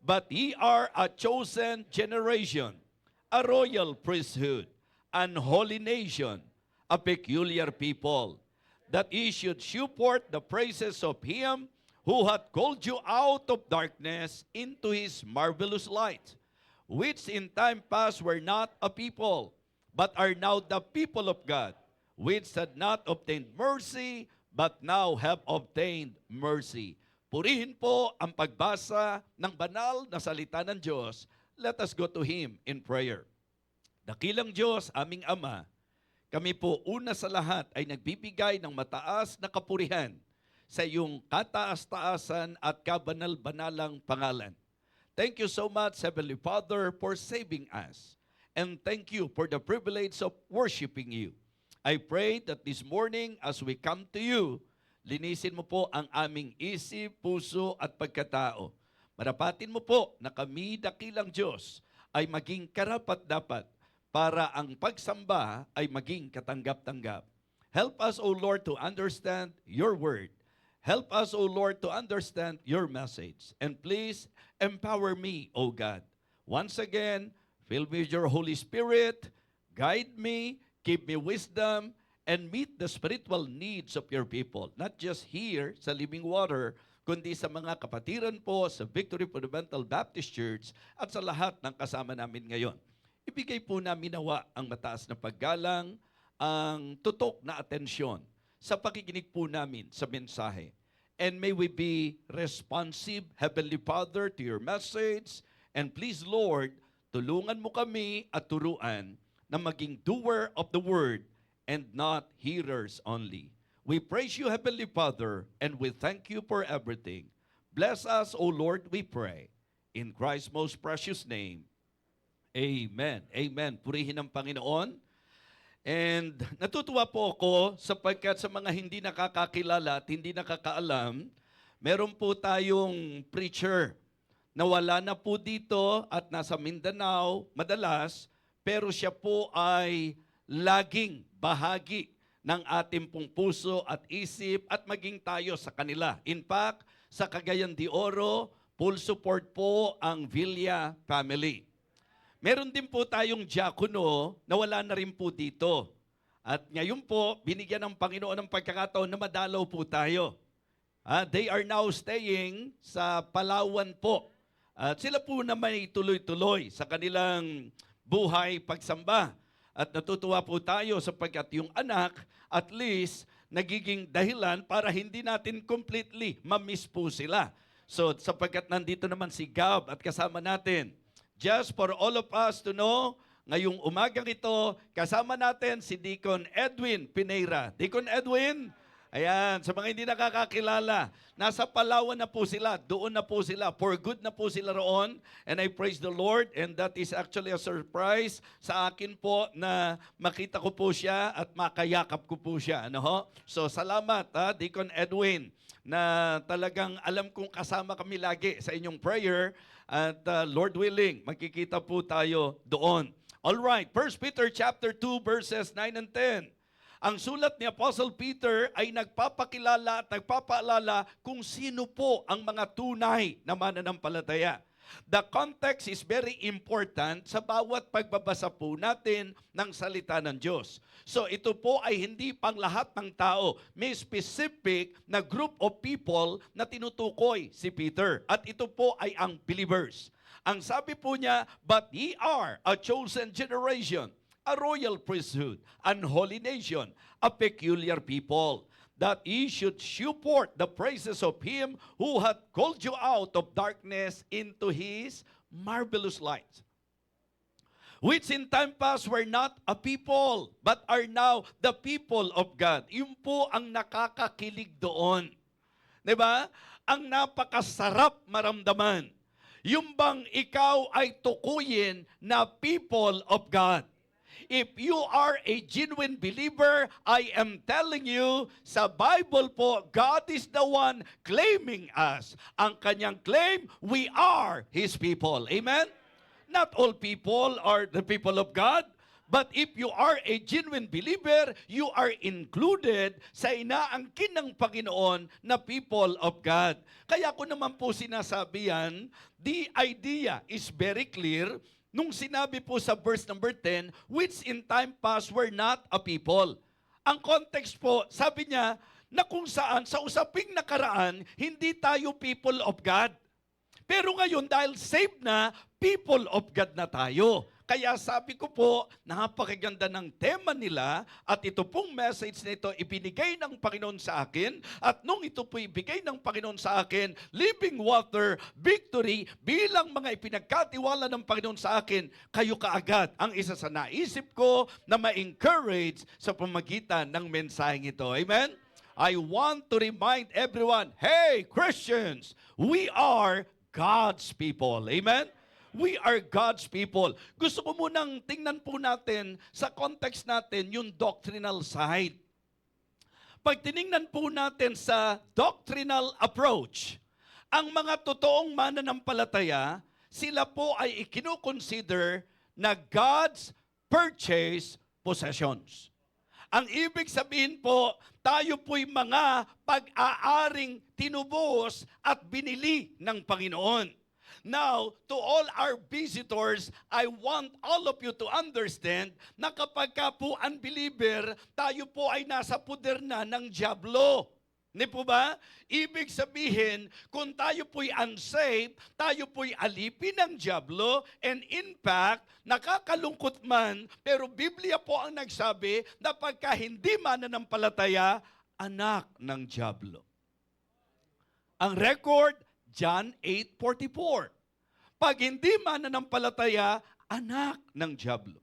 Speaker 11: But ye are a chosen generation, a royal priesthood, an holy nation, a peculiar people, that ye should shew forth the praises of him who hath called you out of darkness into his marvelous light, which in time past were not a people, but are now the people of God, which had not obtained mercy, but now have obtained mercy. Purihin po ang pagbasa ng banal na salita ng Diyos. Let us go to Him in prayer. Dakilang Diyos, aming Ama, kami po una sa lahat ay nagbibigay ng mataas na kapurihan sa iyong kataas-taasan at kabanal-banalang pangalan. Thank you so much, Heavenly Father, for saving us. And thank you for the privilege of worshiping you. I pray that this morning, as we come to you, linisin mo po ang aming isip, puso at pagkatao. Marapatin mo po na kami, dakilang Diyos, ay maging karapat-dapat para ang pagsamba ay maging katanggap-tanggap. Help us, O Lord, to understand your word. Help us, O Lord, to understand your message. And please empower me, O God. Once again, fill me with your Holy Spirit, guide me, give me wisdom, and meet the spiritual needs of your people. Not just here sa Living Water, kundi sa mga kapatiran po sa Victory Fundamental Baptist Church at sa lahat ng kasama namin ngayon. Ibigay po namin nawa ang mataas na paggalang, ang tutok na atensyon sa pakikinig po namin sa mensahe. And may we be responsive, Heavenly Father, to your message. And please, Lord, tulungan mo kami at turuan na maging doer of the word and not hearers only. We praise you, Heavenly Father, and we thank you for everything. Bless us, O Lord, we pray. In Christ's most precious name. Amen. Amen. Purihin ang Panginoon. And natutuwa po ako sapagkat sa mga hindi nakakakilala at hindi nakakaalam, meron po tayong preacher na wala na po dito at nasa Mindanao madalas, pero siya po ay laging bahagi ng ating pong puso at isip at maging tayo sa kanila. In fact, sa Cagayan de Oro, full support po ang Villa family. Meron din po tayong diakono na wala na rin po dito. At ngayon po, binigyan ng Panginoon ng pagkakataon na madalaw po tayo. They are now staying sa Palawan po. At sila po na may tuloy-tuloy sa kanilang buhay pagsamba. At natutuwa po tayo sapagkat yung anak, at least, nagiging dahilan para hindi natin completely ma-miss po sila. So, sapagkat nandito naman si Gab at kasama natin, just for all of us to know, ngayong umagang ito, kasama natin si Deacon Edwin Pineira. Deacon Edwin, ayan, sa mga hindi nakakakilala, nasa Palawan na po sila, doon na po sila, for good na po sila roon, and I praise the Lord, and that is actually a surprise sa akin po na makita ko po siya at makayakap ko po siya. Ano ho? So salamat, Deacon Edwin, na talagang alam kong kasama kami lagi sa inyong prayer, at Lord willing, magkikita po tayo doon. All right, 1 Peter chapter 2 verses 9 and 10. Ang sulat ni Apostle Peter ay nagpapakilala at nagpapaalala kung sino po ang mga tunay na mananampalataya. The context is very important sa bawat pagbabasa po natin ng salita ng Diyos. So ito po ay hindi pang lahat ng tao. May specific na group of people na tinutukoy si Peter. At ito po ay ang believers. Ang sabi po niya, but ye are a chosen generation, a royal priesthood, an holy nation, a peculiar people, that ye should shew forth the praises of him who hath called you out of darkness into his marvelous light, which in time past were not a people, but are now the people of God. Yun po ang nakakakilig doon. Diba? Ang napakasarap maramdaman. Yung bang ikaw ay tukuyin na people of God. If you are a genuine believer, I am telling you, sa Bible po, God is the one claiming us. Ang kanyang claim, we are His people. Amen? Not all people are the people of God, but if you are a genuine believer, you are included sa inaangkin ng Panginoon na people of God. Kaya ko naman po sinasabi yan, the idea is very clear nung sinabi po sa verse number 10, which in time past were not a people. Ang context po, sabi niya, na kung saan sa usaping nakaraan, hindi tayo people of God. Pero ngayon, dahil saved na, people of God na tayo. Kaya sabi ko po, napakaganda ng tema nila at ito pong message nito ibinigay ng Panginoon sa akin at nung ito po ibigay ng Panginoon sa akin, living water, victory, bilang mga ipinagkatiwala ng Panginoon sa akin, kayo kaagad ang isa sa naisip ko na ma-encourage sa pamagitan ng mensaheng ito. Amen? I want to remind everyone, hey Christians, we are God's people. Amen? We are God's people. Gusto ko munang tingnan po natin sa context natin yung doctrinal side. Pag tiningnan po natin sa doctrinal approach, ang mga totoong mananampalataya, sila po ay ikinukonsider na God's purchased possessions. Ang ibig sabihin po, tayo po'y mga pag-aaring tinubos at binili ng Panginoon. Now, to all our visitors, I want all of you to understand na kapag ka po unbeliever, tayo po ay nasa puder na ng dyablo. Hindi po ba? Ibig sabihin, kung tayo po'y unsaved, tayo po'y alipin ng dyablo, and in fact, nakakalungkot man, pero Biblia po ang nagsabi na pagka hindi mananampalataya, anak ng dyablo. Ang record, John 8:44. Pag hindi mananampalataya, anak ng dyablo.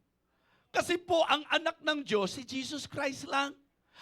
Speaker 11: Kasi po, ang anak ng Diyos, si Jesus Christ lang.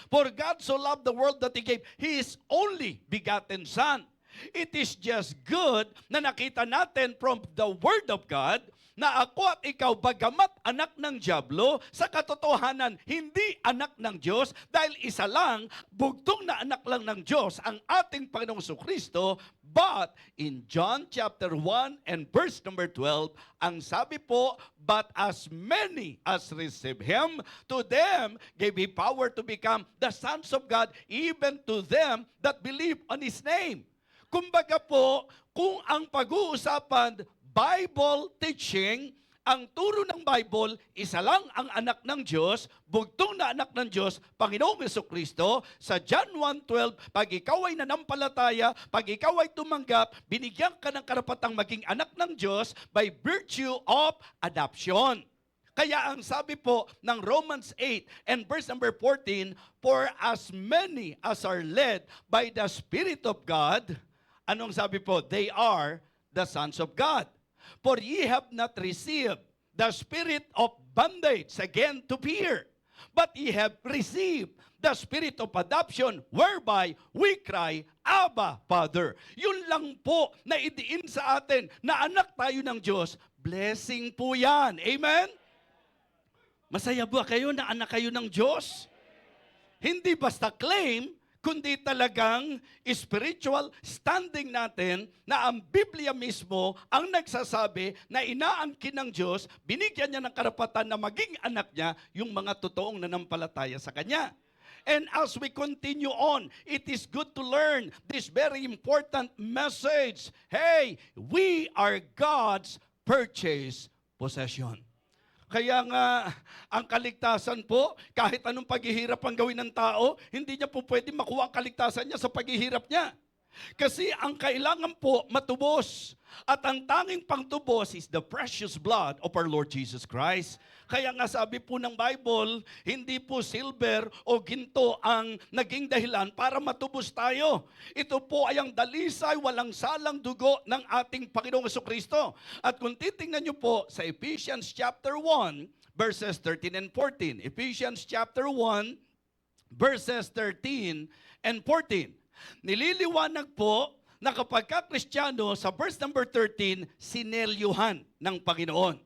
Speaker 11: For God so loved the world that He gave His only begotten Son. It is just good na nakita natin from the Word of God na ako at ikaw, bagamat anak ng dyablo, sa katotohanan, hindi anak ng Diyos dahil isa lang, bugtong na anak lang ng Diyos ang ating Panginoong Kristo. But in John chapter 1 and verse number 12, ang sabi po, but as many as receive Him, to them gave He power to become the sons of God, even to them that believe on His name. Kumbaga po, kung ang pag-uusapan Bible teaching, ang turo ng Bible, isa lang ang anak ng Diyos, bugtong na anak ng Diyos, Panginoong Jesucristo. Sa John 1:12, pag ikaw ay nanampalataya, pag ikaw ay tumanggap, binigyan ka ng karapatang maging anak ng Diyos by virtue of adoption. Kaya ang sabi po ng Romans 8 and verse number 14, for as many as are led by the Spirit of God, anong sabi po? They are the sons of God. For ye have not received the spirit of bondage again to fear, but ye have received the spirit of adoption, whereby we cry, Abba, Father. Yun lang po na idiin sa atin na anak tayo ng Diyos. Blessing po yan. Amen? Masaya ba kayo na anak kayo ng Diyos? Hindi basta claim, kundi talagang spiritual standing natin na ang Biblia mismo ang nagsasabi na inaangkin ng Diyos, binigyan niya ng karapatan na maging anak niya yung mga totoong nanampalataya sa Kanya. And as we continue on, it is good to learn this very important message. Hey, we are God's purchased possession. Kaya nga, ang kaligtasan po, kahit anong paghihirap ang gawin ng tao, hindi niya po pwede makuha ang kaligtasan niya sa paghihirap niya. Kasi ang kailangan po matubos. At ang tanging pangtubos is the precious blood of our Lord Jesus Christ. Kaya nga sabi po ng Bible, hindi po silver o ginto ang naging dahilan para matubos tayo. Ito po ay ang dalisay, walang salang dugo ng ating Panginoong Jesucristo. At kung titingnan niyo po sa Ephesians chapter 1, verses 13 and 14. Ephesians chapter 1, verses 13 and 14. Nililiwanag po na kapag ka-Kristiyano, sa verse number 13, sinelyuhan ng Panginoon.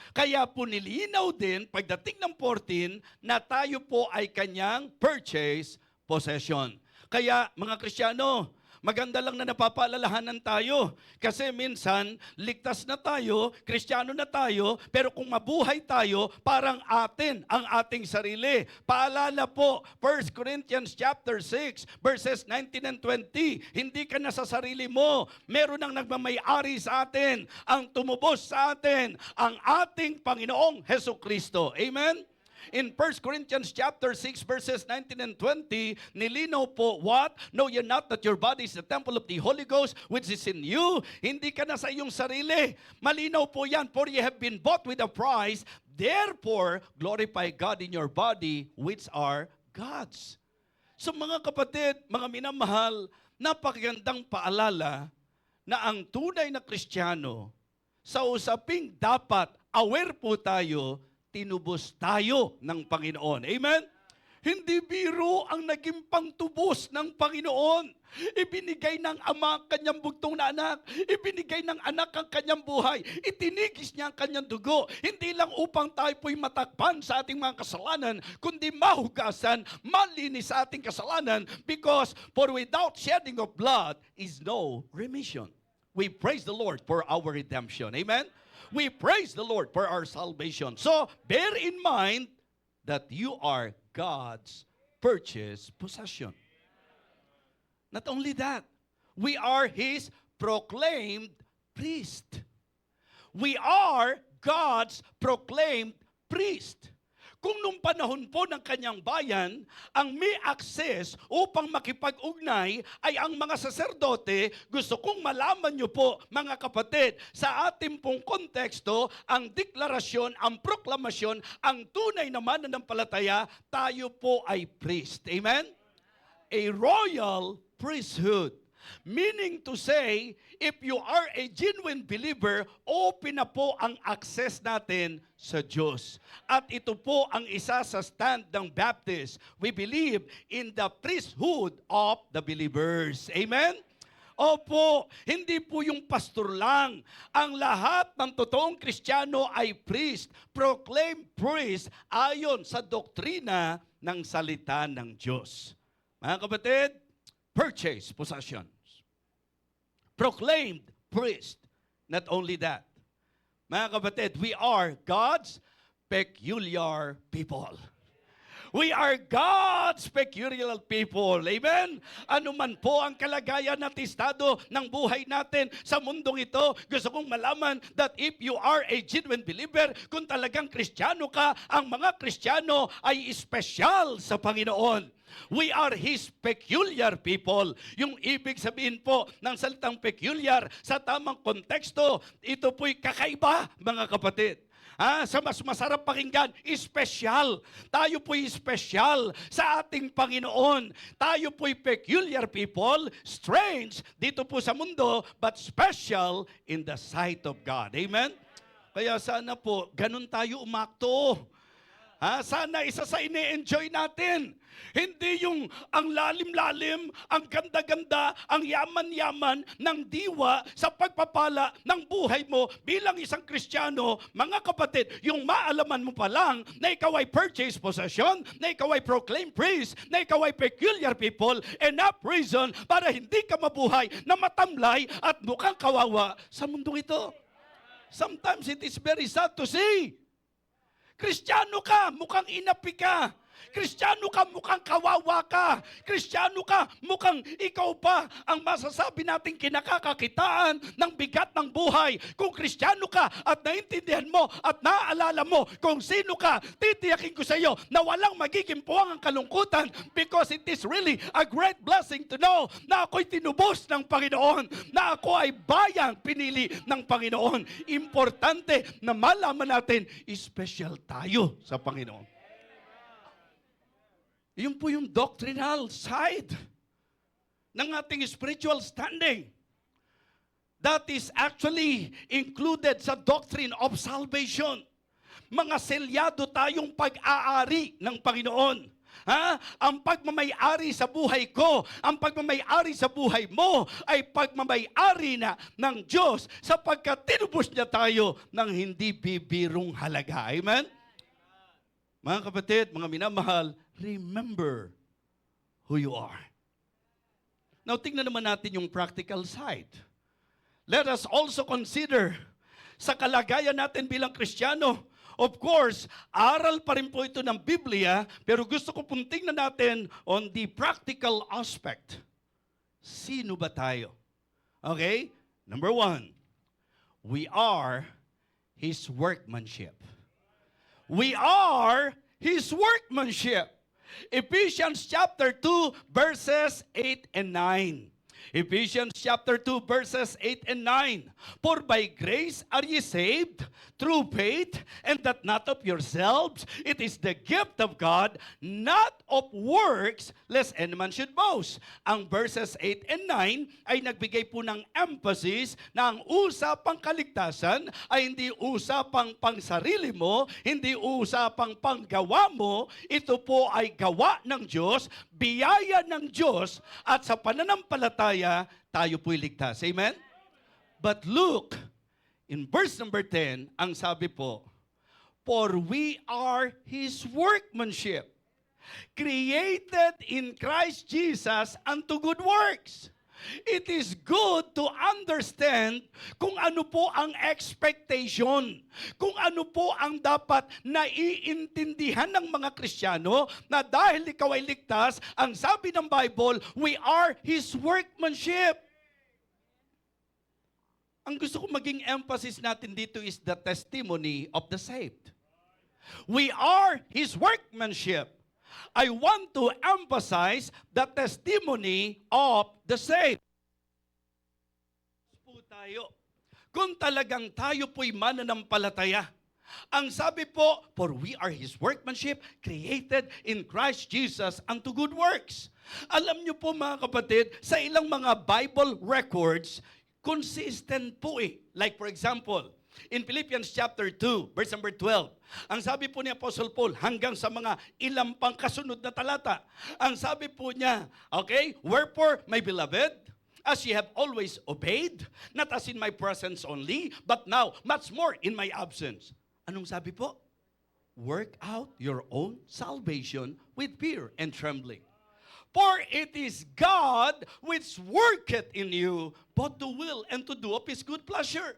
Speaker 11: Kaya po nilinaw din, pagdating ng 14, na tayo po ay kanyang purchase possession. Kaya mga Kristiyano, maganda lang na napapaalalahanan tayo. Kasi minsan, ligtas na tayo, Kristiyano na tayo, pero kung mabuhay tayo, parang atin ang ating sarili. Paalala po, 1 Corinthians chapter 6, verses 19 and 20, hindi ka na sa sarili mo. Meron ang nagmamay-ari sa atin, ang tumubos sa atin, ang ating Panginoong Jesucristo. Amen? In 1 Corinthians chapter 6 verses 19 and 20, nilinaw po, what? Know ye not that your body is the temple of the Holy Ghost which is in you? Hindi ka na sa iyong sarili. Malinaw po yan, for ye have been bought with a price, therefore glorify God in your body which are God's. So mga kapatid, mga minamahal, napakagandang paalala na ang tunay na Kristiyano, sa usaping dapat aware po tayo, tinubos tayo ng Panginoon. Amen? Hindi biro ang naging pangtubos ng Panginoon. Ibinigay ng Ama ang kanyang bugtong na anak. Ibinigay ng anak ang kanyang buhay. Itinigis niya ang kanyang dugo. Hindi lang upang tayo po'y matakpan sa ating mga kasalanan, kundi mahugasan, malinis sa ating kasalanan, because for without shedding of blood is no remission. We praise the Lord for our redemption. Amen? We praise the Lord for our salvation. So, bear in mind that you are God's purchased possession. Not only that, we are His proclaimed priest. We are God's proclaimed priest. Kung nung panahon po ng kanyang bayan, ang may access upang makipag-ugnay ay ang mga saserdote, gusto kong malaman nyo po, mga kapatid, sa ating pong konteksto, ang deklarasyon, ang proklamasyon, ang tunay na mananampalataya, tayo po ay priest. Amen? A royal priesthood. Meaning to say, if you are a genuine believer, open na po ang access natin sa Diyos. At ito po ang isa sa stand ng Baptist. We believe in the priesthood of the believers. Amen? Opo, hindi po yung pastor lang. Ang lahat ng totoong Kristiyano ay priest, proclaim priest ayon sa doktrina ng salita ng Diyos. Mga kapatid, purchase possessions. Proclaimed priest. Not only that. Mga kapatid, we are God's peculiar people. We are God's peculiar people. Amen? Ano man po ang kalagayan at estado ng buhay natin sa mundong ito, gusto kong malaman that if you are a genuine believer, kung talagang Kristiyano ka, ang mga Kristiyano ay espesyal sa Panginoon. We are His peculiar people. Yung ibig sabihin po ng salitang peculiar sa tamang konteksto, ito po'y kakaiba, mga kapatid. Sa mas masarap pakinggan, espesyal. Tayo po'y espesyal sa ating Panginoon. Tayo po'y peculiar people, strange dito po sa mundo, but special in the sight of God. Amen? Kaya sana po, ganun tayo umakto. Sana isa sa ini-enjoy natin. Hindi yung ang lalim-lalim, ang ganda-ganda, ang yaman-yaman ng diwa sa pagpapala ng buhay mo bilang isang Kristiyano. Mga kapatid, yung maalaman mo pa lang na ikaw ay purchase possession, na ikaw ay proclaim priest, na ikaw ay peculiar people, enough reason para hindi ka mabuhay na matamlay at mukhang kawawa sa mundong ito. Sometimes it is very sad to see. Kristiyano ka, mukhang inapi ka. Kristiyano ka, mukhang kawawa ka. Kristiyano ka, mukhang ikaw pa ang masasabi nating kinakakakitaan ng bigat ng buhay. Kung Kristiyano ka at naintindihan mo at naaalala mo kung sino ka, titiyakin ko sa iyo na walang magiging puwang ang kalungkutan because it is really a great blessing to know na ako'y tinubos ng Panginoon, na ako ay bayang pinili ng Panginoon. Importante na malaman natin, special tayo sa Panginoon. Yun po yung doctrinal side ng ating spiritual standing. That is actually included sa doctrine of salvation. Mga selyado tayong pag-aari ng Panginoon. Ang pagmamay-ari sa buhay ko, ang pagmamay-ari sa buhay mo ay pagmamay-ari na ng Diyos sapagkat tinubos niya tayo ng hindi bibirong halaga. Amen? Mga kapatid, mga minamahal, remember who you are. Now, tingnan naman natin yung practical side. Let us also consider sa kalagayan natin bilang Kristiyano. Of course, aral pa rin po ito ng Biblia, pero gusto ko pong tingnan natin on the practical aspect. Sino ba tayo? Okay? Number 1, we are His workmanship. We are His workmanship. Ephesians chapter 2, verses 8 and 9. Ephesians chapter 2, verses 8 and 9. For by grace are ye saved, through faith, and that not of yourselves. It is the gift of God, not of works, lest any man should boast. Ang verses 8 and 9 ay nagbigay po ng emphasis na ang usapang kaligtasan ay hindi usapang pangsarili mo, hindi usapang panggawa mo. Ito po ay gawa ng Diyos, biyaya ng Diyos, at sa pananampalataya, tayo po'y ligtas. Amen? But look, in verse number 10, ang sabi po, for we are His workmanship, created in Christ Jesus unto good works. It is good to understand kung ano po ang expectation, kung ano po ang dapat naiintindihan ng mga Kristiyano na dahil ikaw ay ligtas, ang sabi ng Bible, we are His workmanship. Ang gusto ko maging emphasis natin dito is the testimony of the saved. We are His workmanship. I want to emphasize the testimony of the saved. Po tayo. Kung talagang tayo po'y mananampalataya, Ang sabi po, for we are His workmanship, created in Christ Jesus unto good works. Alam niyo po mga kapatid, sa ilang mga Bible records, consistent po eh. Like for example, in Philippians chapter 2, verse number 12, ang sabi po ni Apostle Paul hanggang sa mga ilang pang kasunod na talata, ang sabi po niya, okay, wherefore, my beloved, as ye have always obeyed, not as in my presence only, but now much more in my absence. Anong sabi po? Work out your own salvation with fear and trembling. For it is God which worketh in you both to will and to do of His good pleasure.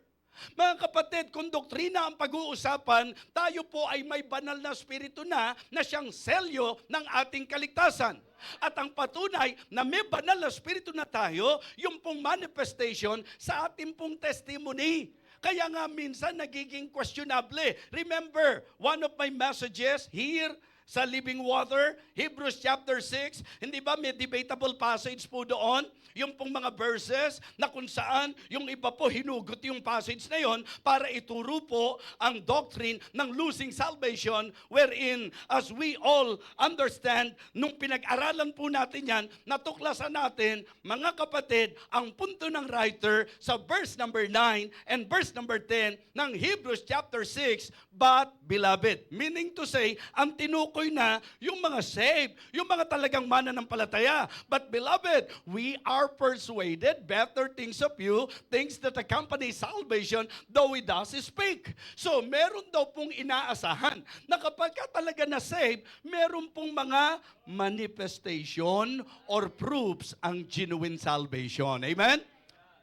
Speaker 11: Mga kapatid, kung doktrina ang pag-uusapan, tayo po ay may banal na spirito na siyang selyo ng ating kaligtasan. At ang patunay na may banal na spirito na tayo, yung pong manifestation sa ating pong testimony. Kaya nga minsan nagiging questionable. Remember, one of my messages here sa Living Water, Hebrews chapter 6, hindi ba may debatable passage po doon? Yung pong mga verses na kung saan yung iba po hinugot yung passage na yon para ituro po ang doctrine ng losing salvation, wherein as we all understand, nung pinag-aralan po natin yan, natuklasan natin, mga kapatid, ang punto ng writer sa verse number 9 and verse number 10 ng Hebrews chapter 6, but beloved, meaning to say, ang tinukoy na yung mga saved, yung mga talagang mananampalataya. But beloved, we are persuaded better things of you, things that accompany salvation, though we does speak. So, meron daw pong inaasahan na kapag ka talaga na saved, meron pong mga manifestation or proofs ang genuine salvation. Amen?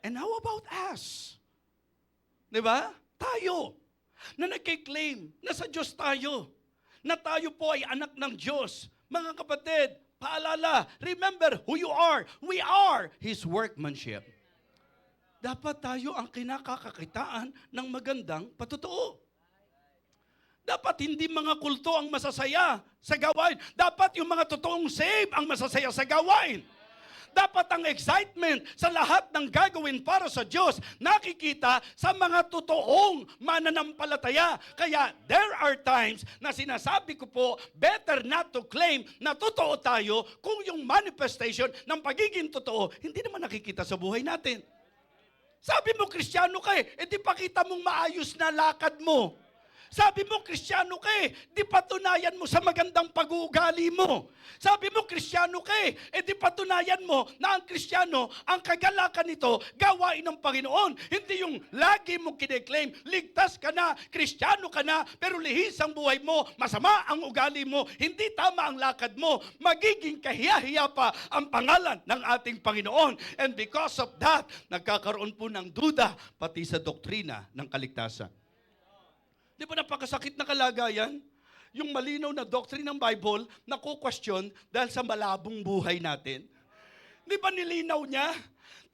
Speaker 11: And how about us? Diba? Tayo, na nagkiklaim na sa Diyos tayo, na tayo po ay anak ng Diyos. Mga kapatid, paalala, remember who you are. We are His workmanship. Dapat tayo ang kinakakakitaan ng magandang patotoo. Dapat hindi mga kulto ang masasaya sa gawain. Dapat yung mga totoong save ang masasaya sa gawain. Dapat ang excitement sa lahat ng gagawin para sa Diyos nakikita sa mga totoong mananampalataya. Kaya there are times na sinasabi ko po, better not to claim na totoo tayo kung yung manifestation ng pagiging totoo hindi naman nakikita sa buhay natin. Sabi mo, Kristiyano ka di pakita mong maayos na lakad mo. Sabi mo, Kristiyano ka di patunayan mo sa magandang pag-uugali mo. Sabi mo, Kristiyano ka di patunayan mo na ang Kristiyano, ang kagalakan nito, gawain ng Panginoon. Hindi yung lagi mo kine-claim, ligtas ka na, Kristiyano ka na, pero lihis ang buhay mo, masama ang ugali mo, hindi tama ang lakad mo, magiging kahiya-hiya pa ang pangalan ng ating Panginoon. And because of that, nagkakaroon po ng duda pati sa doktrina ng kaligtasan. Di ba napakasakit na kalagayan? Yung malinaw na doctrine ng Bible na question dahil sa malabong buhay natin. Di ba nilinaw niya?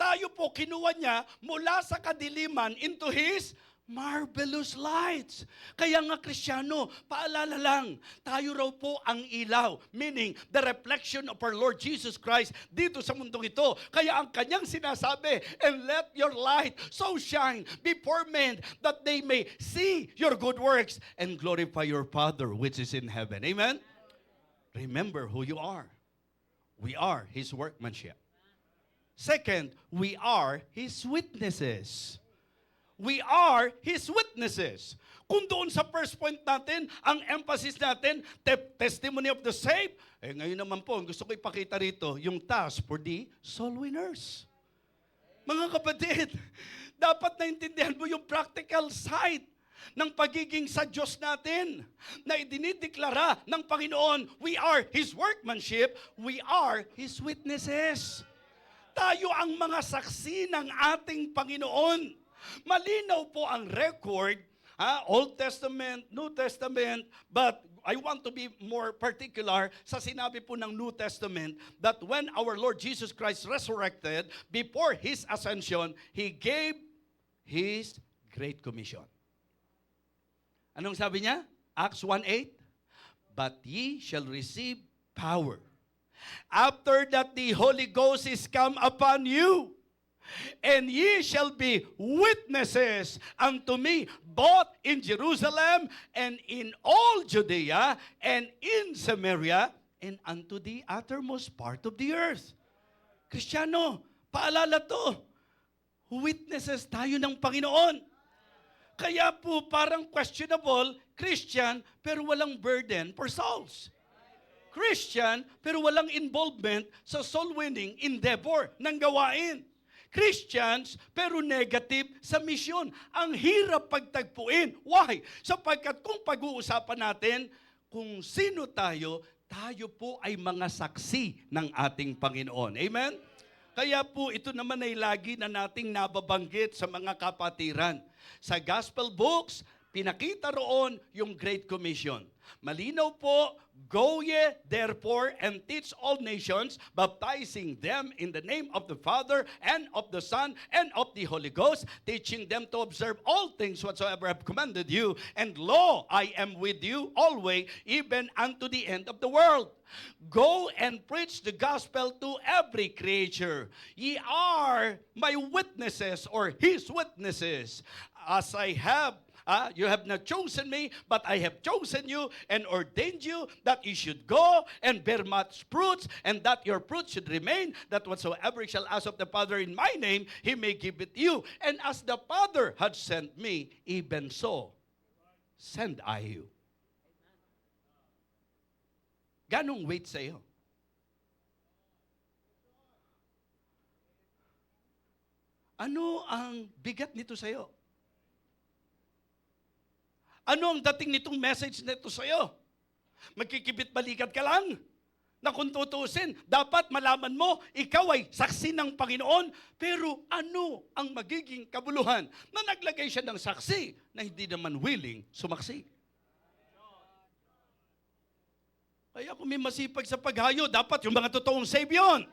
Speaker 11: Tayo po kinuha niya mula sa kadiliman into His marvelous lights. Kaya nga Kristiyano, paalala lang, tayo raw po ang ilaw, meaning the reflection of our Lord Jesus Christ dito sa mundong ito. Kaya ang kanyang sinasabi, and let your light so shine before men that they may see your good works and glorify your Father which is in heaven. Amen? Remember who you are. We are His workmanship. Second, we are His witnesses. We are His witnesses. Kung doon sa first point natin, ang emphasis natin, testimony of the saved, ngayon naman po, gusto ko ipakita rito, yung task for the soul winners. Mga kapatid, dapat naintindihan mo yung practical side ng pagiging sa Diyos natin na idinideklara ng Panginoon, we are His workmanship, we are His witnesses. Tayo ang mga saksi ng ating Panginoon. Malinaw po ang record, Old Testament, New Testament, but I want to be more particular sa sinabi po ng New Testament that when our Lord Jesus Christ resurrected, before His ascension, He gave His Great Commission. Anong sabi niya? Acts 1:8, but ye shall receive power after that the Holy Ghost is come upon you. And ye shall be witnesses unto me, both in Jerusalem and in all Judea and in Samaria and unto the uttermost part of the earth. Kristiyano, paalala to. Witnesses tayo ng Panginoon. Kaya po parang questionable, Christian, pero walang burden for souls. Christian, pero walang involvement sa soul-winning endeavor ng gawain. Christians, pero negative sa misyon. Ang hirap pagtagpuin. Why? Sapagkat kung pag-uusapan natin kung sino tayo, tayo po ay mga saksi ng ating Panginoon. Amen? Kaya po ito naman ay lagi na nating nababanggit sa mga kapatiran. Sa gospel books, pinakita roon yung Great Commission. Malinaw po, go ye therefore and teach all nations, baptizing them in the name of the Father and of the Son and of the Holy Ghost, teaching them to observe all things whatsoever I have commanded you. And lo, I am with you always, even unto the end of the world. Go and preach the gospel to every creature. Ye are my witnesses, or his witnesses, as I have you have not chosen me, but I have chosen you and ordained you that you should go and bear much fruits, and that your fruit should remain, that whatsoever you shall ask of the Father in my name, he may give it you. And as the Father had sent me, even so send I you. Ganong weight sa iyo? Ano ang bigat nito sa iyo? Ano ang dating nitong message nito sa iyo? Magkikibit-balikat ka lang? Na kung tutusin, dapat malaman mo, ikaw ay saksi ng Panginoon, pero ano ang magiging kabuluhan na naglagay siya ng saksi na hindi naman willing sumaksi? Kaya kung may masipag sa paghayo, dapat yung mga totoong save yun.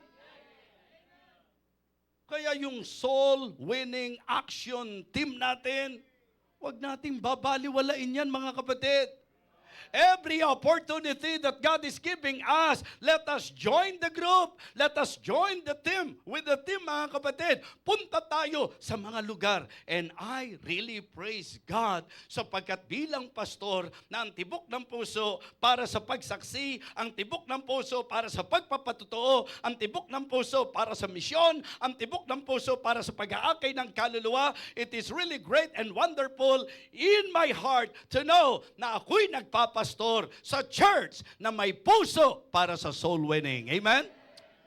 Speaker 11: Kaya yung soul-winning action team natin, huwag nating babaliwalain yan, mga kapatid. Every opportunity that God is giving us, let us join the group. Let us join the team. With the team, mga kapatid, punta tayo sa mga lugar. And I really praise God sapagkat bilang pastor na ang tibok ng puso para sa pagsaksi, ang tibok ng puso para sa pagpapatotoo, ang tibok ng puso para sa misyon, ang tibok ng puso para sa pag-aakay ng kaluluwa. It is really great and wonderful in my heart to know na ako'y nagpapastor sa church na may puso para sa soul winning. Amen?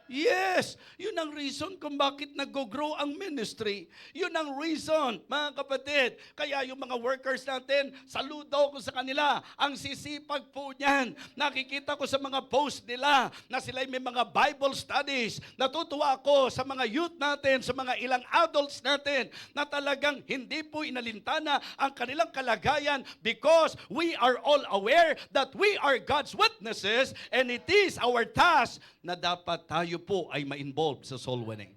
Speaker 11: Yes, yun ang reason kung bakit nag-grow ang ministry. Yun ang reason, mga kapatid. Kaya yung mga workers natin, saludo ko sa kanila. Ang sisipag po niyan. Nakikita ko sa mga post nila na sila may mga Bible studies. Natutuwa ako sa mga youth natin, sa mga ilang adults natin, na talagang hindi po inalintana ang kanilang kalagayan because we are all aware that we are God's witnesses and it is our task na dapat tayo po ay ma-involve sa soul winning.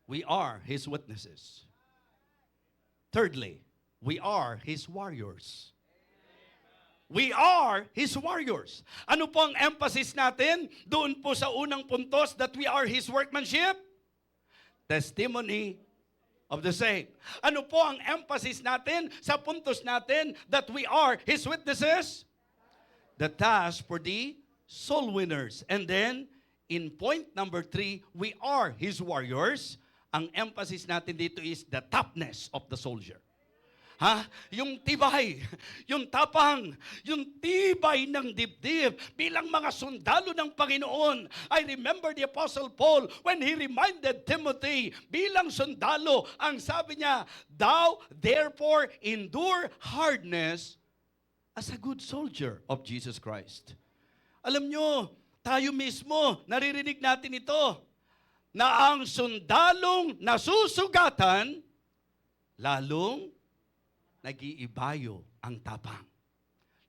Speaker 11: We are His witnesses. Thirdly, we are His warriors. We are His warriors. Ano po ang emphasis natin doon po sa unang puntos that we are His workmanship? Testimony of the saint. Ano po ang emphasis natin sa puntos natin that we are His witnesses? The task for the soul winners. And then, in point number 3, we are His warriors. Ang emphasis natin dito is the toughness of the soldier. Yung tibay, yung tapang, yung tibay ng dibdib bilang mga sundalo ng Panginoon. I remember the Apostle Paul when he reminded Timothy, bilang sundalo, ang sabi niya, thou therefore endure hardness as a good soldier of Jesus Christ. Alam nyo, tayo mismo, naririnig natin ito, na ang sundalong nasusugatan, lalong nag-iibayo ang tapang.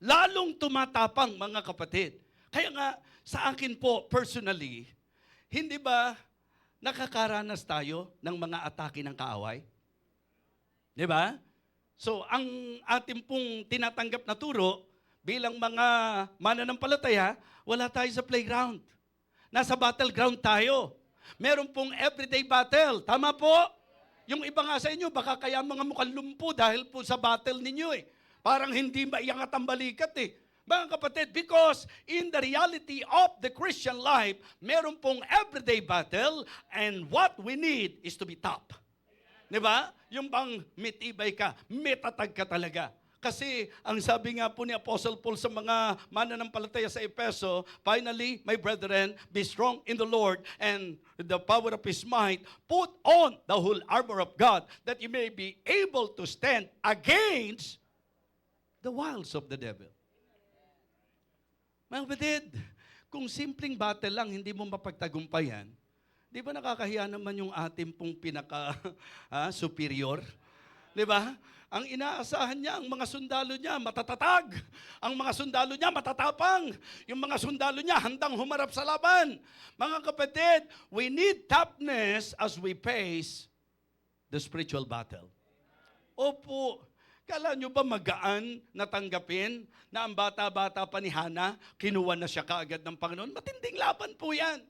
Speaker 11: Lalong tumatapang, mga kapatid. Kaya nga, sa akin po, personally, hindi ba nakakaranas tayo ng mga atake ng kaaway? Di ba? So, ang ating pong tinatanggap na turo, bilang mga mananampalataya, wala tayo sa playground. Nasa battleground tayo. Meron pong everyday battle. Tama po? Yung iba nga sa inyo, baka kaya mga mukhang lumpo dahil po sa battle ninyo eh. Parang hindi maiangat ang balikat eh. Mga kapatid, because in the reality of the Christian life, meron pong everyday battle and what we need is to be top. Di ba? Yung bang mitibay ka, mitatag ka talaga. Kasi ang sabi nga po ni Apostle Paul sa mga mananampalataya sa Efeso, finally, my brethren, be strong in the Lord and the power of His might, put on the whole armor of God that you may be able to stand against the wiles of the devil. Mga kapatid, kung simpleng battle lang, hindi mo mapagtagumpayan, di ba nakakahiya naman yung ating pong pinaka-superior? Di ba? Ang inaasahan niya, ang mga sundalo niya, matatatag. Ang mga sundalo niya, matatapang. Yung mga sundalo niya, handang humarap sa laban. Mga kapatid, we need toughness as we face the spiritual battle. Opo, kala nyo ba magaan na tanggapin na ang bata-bata pa ni Hana, kinuha na siya kaagad ng Panginoon? Matinding laban po yan.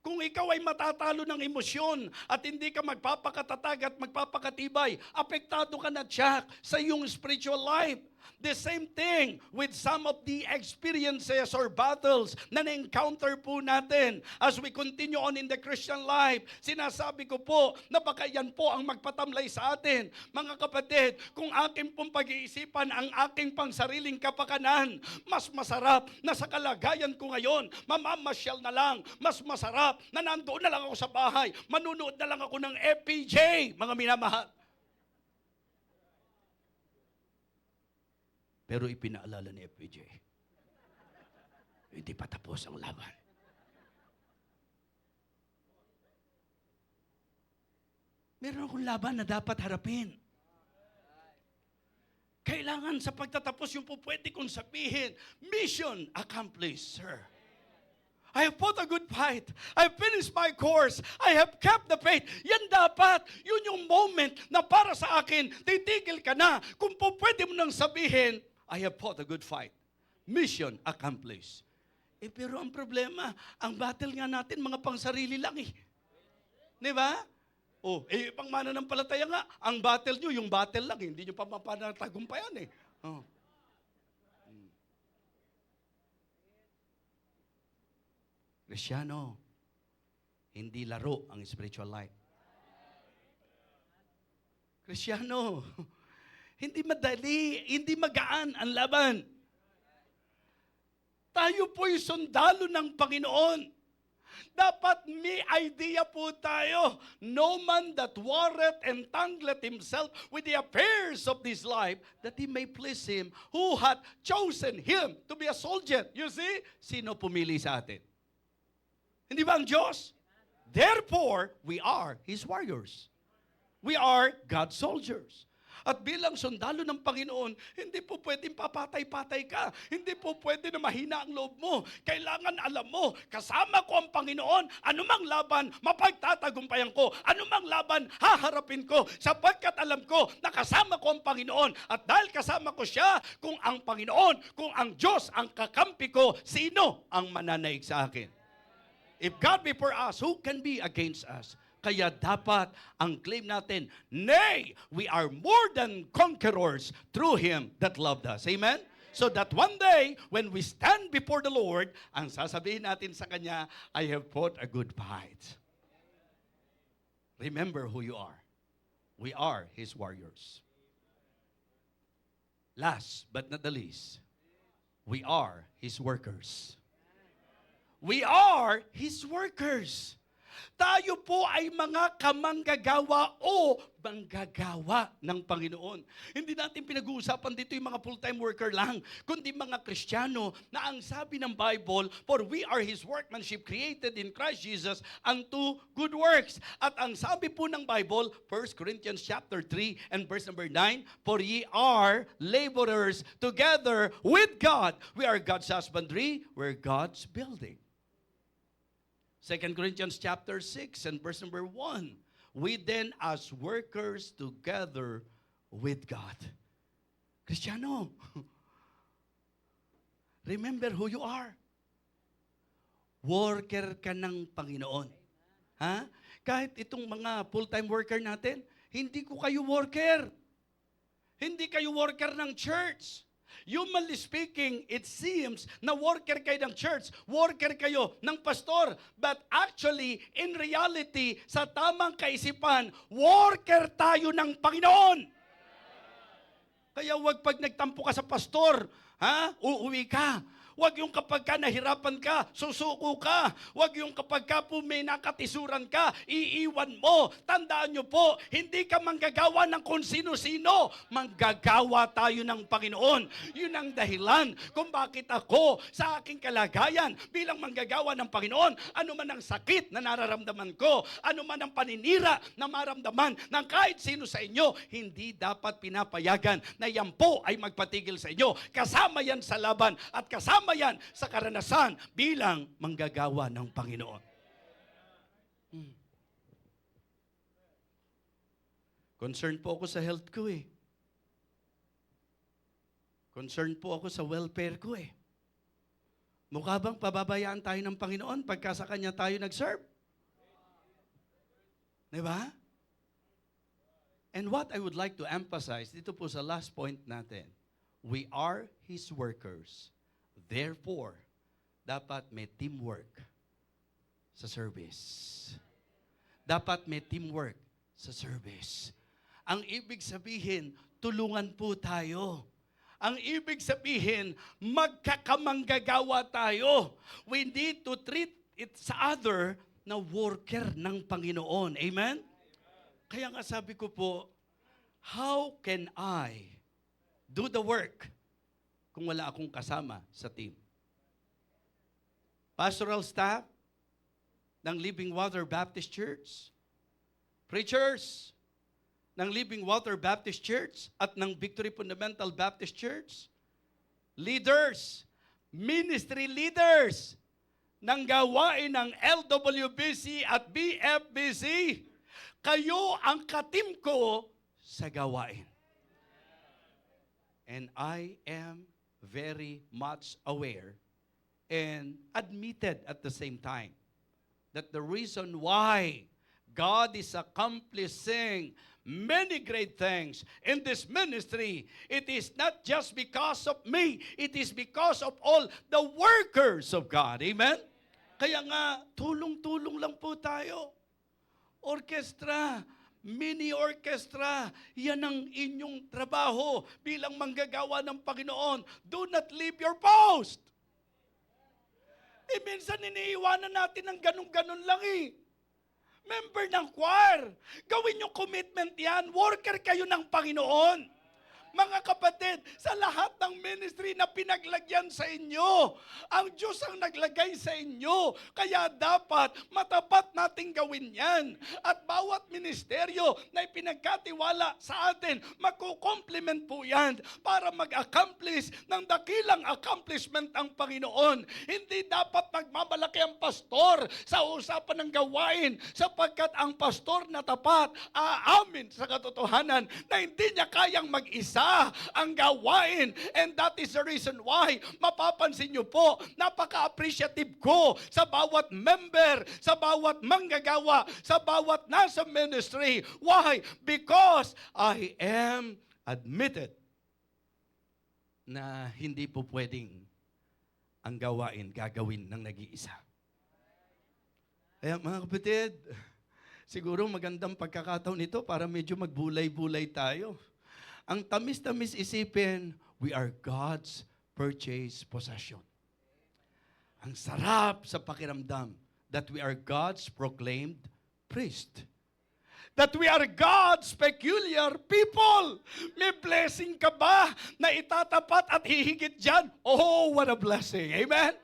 Speaker 11: Kung ikaw ay matatalo ng emosyon at hindi ka magpapakatatag at magpapakatibay, apektado ka na tiyak sa iyong spiritual life. The same thing with some of the experiences or battles na na-encounter po natin as we continue on in the Christian life. Sinasabi ko po na baka yan po ang magpatamlay sa atin. Mga kapatid, kung aking pong pag-iisipan ang aking pangsariling kapakanan, mas masarap na sa kalagayan ko ngayon, mamamasyal na lang, mas masarap na nandoon na lang ako sa bahay, manunood na lang ako ng FPJ, mga minamahal. Pero ipinaalala ni FPJ, hindi pa tapos ang laban. Meron akong laban na dapat harapin. Kailangan sa pagtatapos yung po pwede kong sabihin, mission accomplished, sir. I have fought a good fight. I have finished my course. I have kept the faith. Yan dapat. Yun yung moment na para sa akin, titigil ka na. Kung po pwede mo nang sabihin, I have fought a good fight. Mission accomplished. Pero ang problema, ang battle nga natin, mga pangsarili lang eh. Di ba? Pang mananampalataya nga, ang battle nyo, yung battle lang, hindi nyo pa mapanatagumpayan eh. Kristyano, hindi laro ang spiritual life. Kristyano, hindi madali, hindi magaan ang laban. Tayo po'y sundalo ng Panginoon. Dapat may idea po tayo. No man that warreth entangleth himself with the affairs of this life, that he may please him who hath chosen him to be a soldier. You see? Sino pumili sa atin? Hindi ba ang Diyos? Therefore, we are His warriors. We are God's soldiers. At bilang sundalo ng Panginoon, hindi po pwedeng papatay-patay ka. Hindi po pwede na mahina ang loob mo. Kailangan alam mo, kasama ko ang Panginoon, anumang laban, mapagtatagumpayan ko. Anumang laban, haharapin ko. Sapagkat alam ko na kasama ko ang Panginoon. At dahil kasama ko siya, kung ang Panginoon, kung ang Diyos ang kakampi ko, sino ang mananaig sa akin? If God be for us, who can be against us? Kaya dapat ang claim natin, nay, we are more than conquerors through Him that loved us. Amen? So that one day, when we stand before the Lord, ang sasabihin natin sa Kanya, I have fought a good fight. Remember who you are. We are His warriors. Last but not the least, we are His workers. We are His workers. Tayo po ay mga kamanggagawa o manggagawa ng Panginoon. Hindi natin pinag-uusapan dito yung mga full-time worker lang, kundi mga Kristiyano na ang sabi ng Bible, for we are His workmanship created in Christ Jesus unto good works. At ang sabi po ng Bible, 1 Corinthians chapter 3 and verse number 9, for ye are laborers together with God. We are God's husbandry, we're God's building. 2 Corinthians chapter 6 and verse number 1. We then as workers together with God. Kristiyano, remember who you are. Worker ka ng Panginoon. Ha? Kahit itong mga full-time worker natin, hindi ko kayo worker. Hindi kayo worker ng church. Humanly speaking, it seems na worker kayo ng church, worker kayo ng pastor. But actually, in reality, sa tamang kaisipan, worker tayo ng Panginoon. Kaya wag pag nagtampo ka sa pastor, uuwi ka. Wag yung kapag ka nahirapan ka, susuko ka. Wag yung kapag ka po may nakatisuran ka, iiwan mo. Tandaan nyo po, hindi ka manggagawa ng kung sino-sino. Manggagawa tayo ng Panginoon. Yun ang dahilan kung bakit ako sa aking kalagayan bilang manggagawa ng Panginoon, ano man ang sakit na nararamdaman ko, ano man ang paninira na maramdaman ng kahit sino sa inyo, hindi dapat pinapayagan na yan po ay magpatigil sa inyo. Kasama yan sa laban at kasama yan sa karanasan bilang manggagawa ng Panginoon. Concerned po ako sa health ko eh. Concerned po ako sa welfare ko eh. Mukha bang pababayaan tayo ng Panginoon pagka sa Kanya tayo nag-serve? Diba? And what I would like to emphasize, dito po sa last point natin, we are His workers. Therefore, dapat may teamwork sa service. Dapat may teamwork sa service. Ang ibig sabihin, tulungan po tayo. Ang ibig sabihin, magkakamanggagawa tayo. We need to treat each other na worker ng Panginoon. Amen? Kaya nga sabi ko po, how can I do the work kung wala akong kasama sa team? Pastoral staff ng Living Water Baptist Church, preachers ng Living Water Baptist Church at ng Victory Fundamental Baptist Church, leaders, ministry leaders ng gawain ng LWBC at BFBC, kayo ang katim ko sa gawain. And I am very much aware and admitted at the same time that the reason why God is accomplishing many great things in this ministry, it is not just because of me, it is because of all the workers of God. Amen? Kaya nga, tulong-tulong lang po tayo. Orkestra, mini orchestra, yan ang inyong trabaho bilang manggagawa ng Panginoon. Do not leave your post. Minsan iniiwanan natin ng ganun-ganun lang eh. Member ng choir, gawin yung commitment yan. Worker kayo ng Panginoon. Mga kapatid, sa lahat ng ministry na pinaglagyan sa inyo, ang Diyos ang naglagay sa inyo. Kaya dapat matapat nating gawin yan. At bawat ministeryo na ipinagkatiwala sa atin, magkukomplement po yan para mag-accomplish ng dakilang accomplishment ang Panginoon. Hindi dapat nagmamalaki ang pastor sa usapan ng gawain sapagkat ang pastor na tapat aamin sa katotohanan na hindi niya kayang mag-isa ang gawain. And that is the reason why mapapansin niyo po, napaka-appreciative ko sa bawat member, sa bawat manggagawa, sa bawat nasa ministry. Why? Because I am admitted na hindi po pwedeng ang gawain gagawin ng nag-iisa. Kaya mga kapatid, siguro magandang pagkakataon nito para medyo magbulay-bulay tayo. Ang tamis-tamis isipin, we are God's purchased possession. Ang sarap sa pakiramdam that we are God's proclaimed priest. That we are God's peculiar people. May blessing ka ba na itatapat at hihigit dyan? Oh, what a blessing. Amen?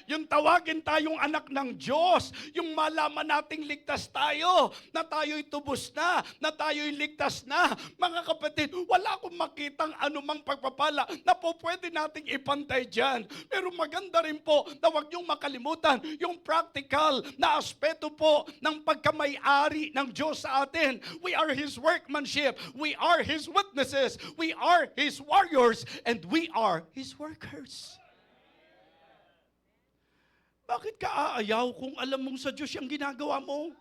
Speaker 11: Yung tawagin tayong anak ng Diyos, yung malaman nating ligtas tayo, na tayo'y tubos na tayo'y ligtas na. Mga kapatid, wala akong makitang anumang pagpapala na po pwede nating ipantay dyan. Pero maganda rin po na huwag niyong makalimutan yung practical na aspeto po ng pagkamay-ari ng Diyos sa atin. We are His workmanship. We are His witnesses. We are His warriors. And we are His workers. Bakit ka aayaw kung alam mong sa Diyos yung ginagawa mo?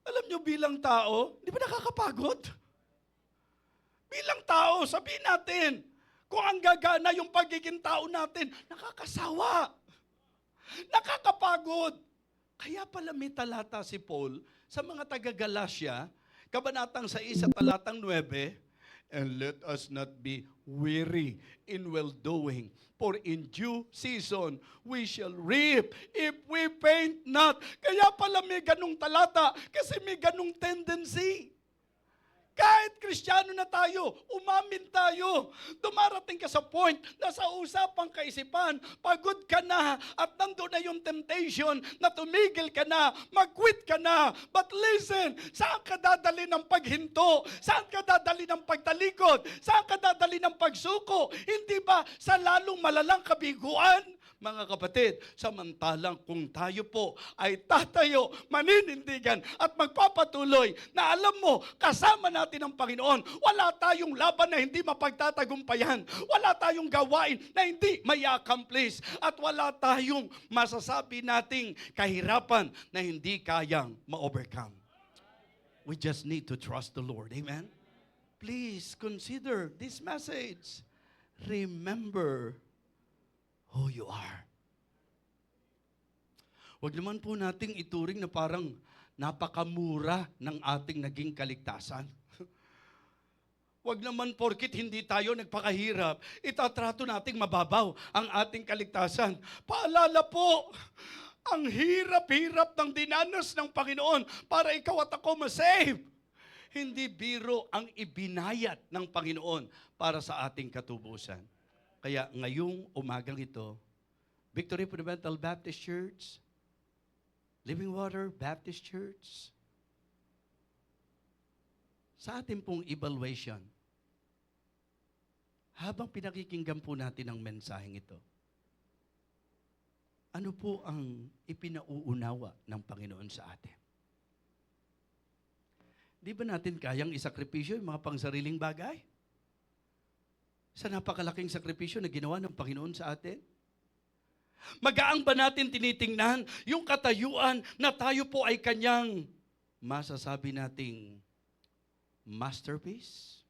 Speaker 11: Alam nyo, bilang tao, di ba nakakapagod? Bilang tao, sabihin natin, kung ang gagana yung pagiging tao natin, nakakasawa. Nakakapagod. Kaya pala may talata si Paul sa mga taga-Galacia, kabanatang 6 at talatang 9, and let us not be weary in well-doing, for in due season we shall reap if we faint not. Kaya pala may ganung talata, kasi may ganung tendency. Kahit Kristiyano na tayo, umamin tayo. Dumarating ka sa point na sa usapang kaisipan, pagod ka na at nandun na yung temptation na tumigil ka na, mag-quit ka na. But listen, saan ka dadali ng paghinto? Saan ka dadali ng pagtalikod? Saan ka dadali ng pagsuko? Hindi ba sa lalong malalang kabiguan? Mga kapatid, samantalang kung tayo po ay tatayo, maninindigan at magpapatuloy na alam mo, kasama natin ang Panginoon, wala tayong laban na hindi mapagtatagumpayan, wala tayong gawain na hindi may-accomplish, at wala tayong masasabi nating kahirapan na hindi kayang ma-overcome. We just need to trust the Lord. Amen? Please consider this message. Remember who you are. Huwag naman po nating ituring na parang napakamura ng ating naging kaligtasan. Huwag naman porkit hindi tayo nagpakahirap, itatrato nating mababaw ang ating kaligtasan. Paalala po, ang hirap-hirap ng dinanas ng Panginoon para ikaw at ako masave. Hindi biro ang ibinayat ng Panginoon para sa ating katubusan. Kaya ngayong umagang ito, Victory Fundamental Baptist Church, Living Water Baptist Church, sa ating pong evaluation, habang pinakikinggan po natin ang mensaheng ito, ano po ang ipinauunawa ng Panginoon sa atin? Di ba natin kayang isakripisyo yung mga pangsariling bagay? Sa napakalaking sakripisyo na ginawa ng Panginoon sa atin? Magaang ba natin tinitingnan yung katayuan na tayo po ay kanyang masasabi nating masterpiece?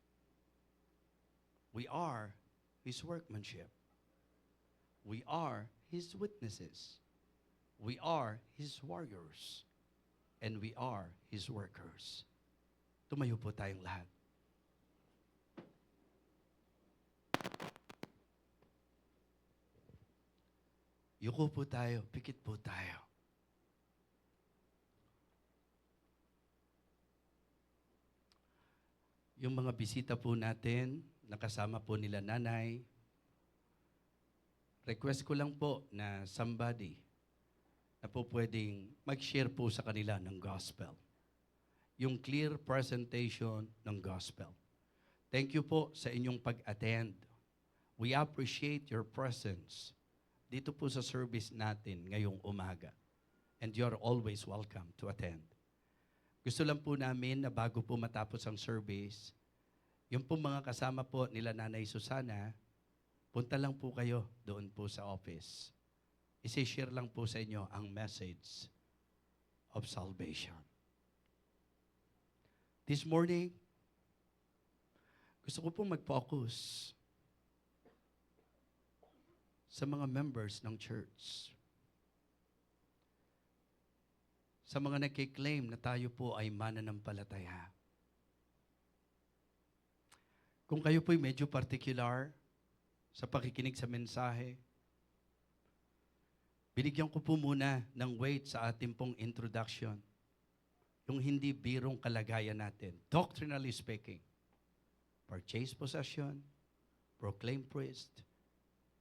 Speaker 11: We are His workmanship. We are His witnesses. We are His warriors. And we are His workers. Tumayo po tayong lahat. Yuko po tayo, pikit po tayo. Yung mga bisita po natin, nakasama po nila nanay, request ko lang po na somebody na po pwedeng mag-share po sa kanila ng gospel. Yung clear presentation ng gospel. Thank you po sa inyong pag-attend. We appreciate your presence dito po sa service natin ngayong umaga. And you're always welcome to attend. Gusto lang po namin na bago po matapos ang service, yung po mga kasama po nila Nanay Susana, punta lang po kayo doon po sa office. I-share lang po sa inyo ang message of salvation. This morning, gusto ko pong mag-focus sa mga members ng church. Sa mga nagkiklaim na tayo po ay mananampalataya. Kung kayo po'y medyo particular sa pakikinig sa mensahe, binigyan ko po muna ng weight sa ating pong introduction. Yung hindi birong kalagayan natin, doctrinally speaking. Purchase possession, proclaim priest,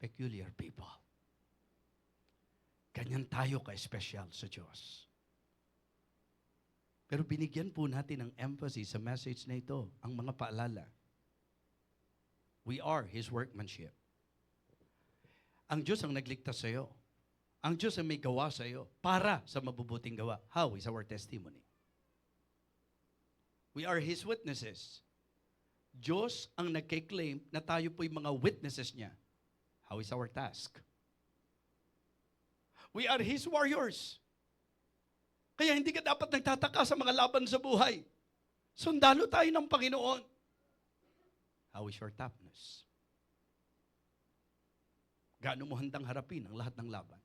Speaker 11: peculiar people. Ganyan tayo ka-special sa Diyos. Pero binigyan po natin ng emphasis sa message na ito, ang mga paalala. We are His workmanship. Ang Diyos ang nagligtas sa iyo. Ang Diyos ang may gawa sa iyo para sa mabubuting gawa. How is our testimony? We are His witnesses. Diyos ang nagkiklaim na tayo po'y mga witnesses niya. How is our task? We are His warriors. Kaya hindi ka dapat nagtataka sa mga laban sa buhay. Sundalo tayo ng Panginoon. How is your toughness? Gaano mo handang harapin ang lahat ng laban?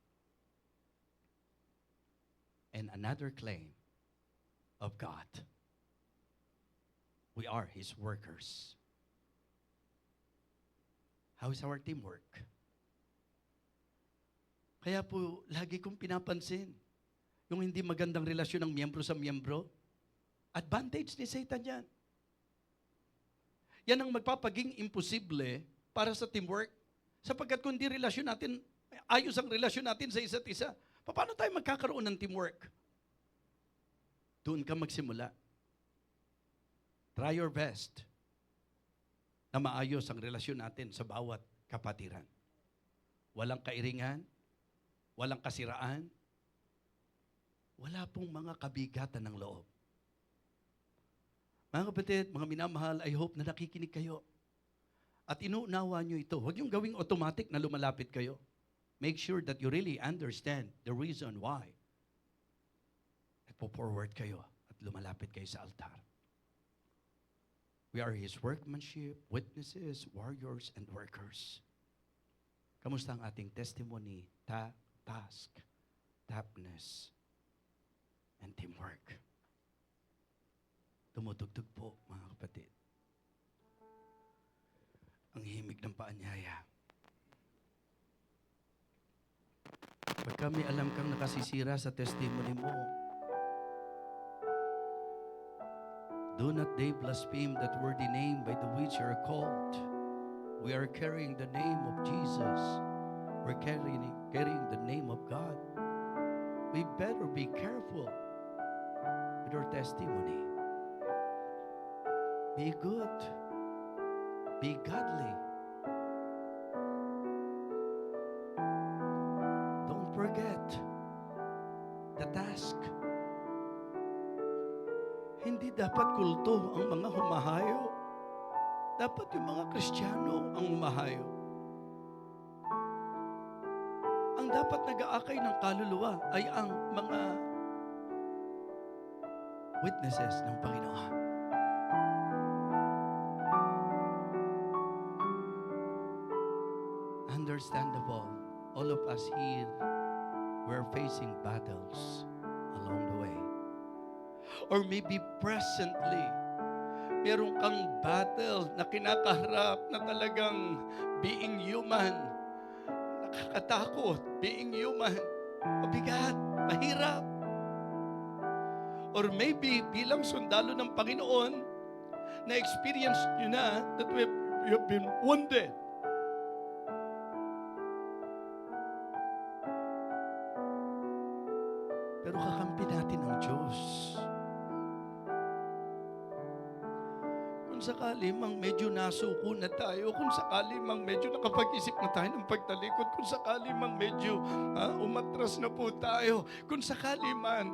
Speaker 11: And another claim of God. We are His workers. How is our teamwork? Kaya po, lagi kong pinapansin, yung hindi magandang relasyon ng miyembro sa miyembro, advantage ni Satan yan. Yan ang magpapaging imposible para sa teamwork. Sapagkat kung di relasyon natin, ayos ang relasyon natin sa isa't isa, paano tayo magkakaroon ng teamwork? Doon ka magsimula. Try your best na maayos ang relasyon natin sa bawat kapatiran. Walang kairingan, walang kasiraan, wala pong mga kabigatan ng loob. Mga kapatid, mga minamahal, I hope na nakikinig kayo. At inuunawa nyo ito. Huwag yung gawing automatic na lumalapit kayo. Make sure that you really understand the reason why. At po-forward kayo at lumalapit kayo sa altar. We are His workmanship, witnesses, warriors, and workers. Kamusta ang ating testimony, task, toughness, and teamwork? Tumutugtog po, mga kapatid. Ang himig ng paanyaya. Pag kami alam kang nakasisira sa testimony mo, do not they blaspheme that worthy name by the which you are called. We are carrying the name of Jesus. We're carrying the name of God. We better be careful with our testimony. Be good. Be godly. Don't forget the task. Hindi dapat kulto ang mga humahayo. Dapat yung mga Kristiyano ang humahayo. Ang dapat nag-aakay ng kaluluwa ay ang mga witnesses ng Panginoon. Understandable. All of us here, we're facing battles along the way. Or maybe presently, meron kang battle na kinakaharap na talagang being human. Nakakatakot, being human. Mabigat, mahirap. Or maybe bilang sundalo ng Panginoon, na-experience nyo na that we have been wounded. Pero kakampi natin ang Diyos. Kung sakali mang medyo nasuko na tayo, kung sakali mang medyo nakapag-isip na tayo ng pagtalikod, kung sakali mang medyo umatras na po tayo, kung sakali man,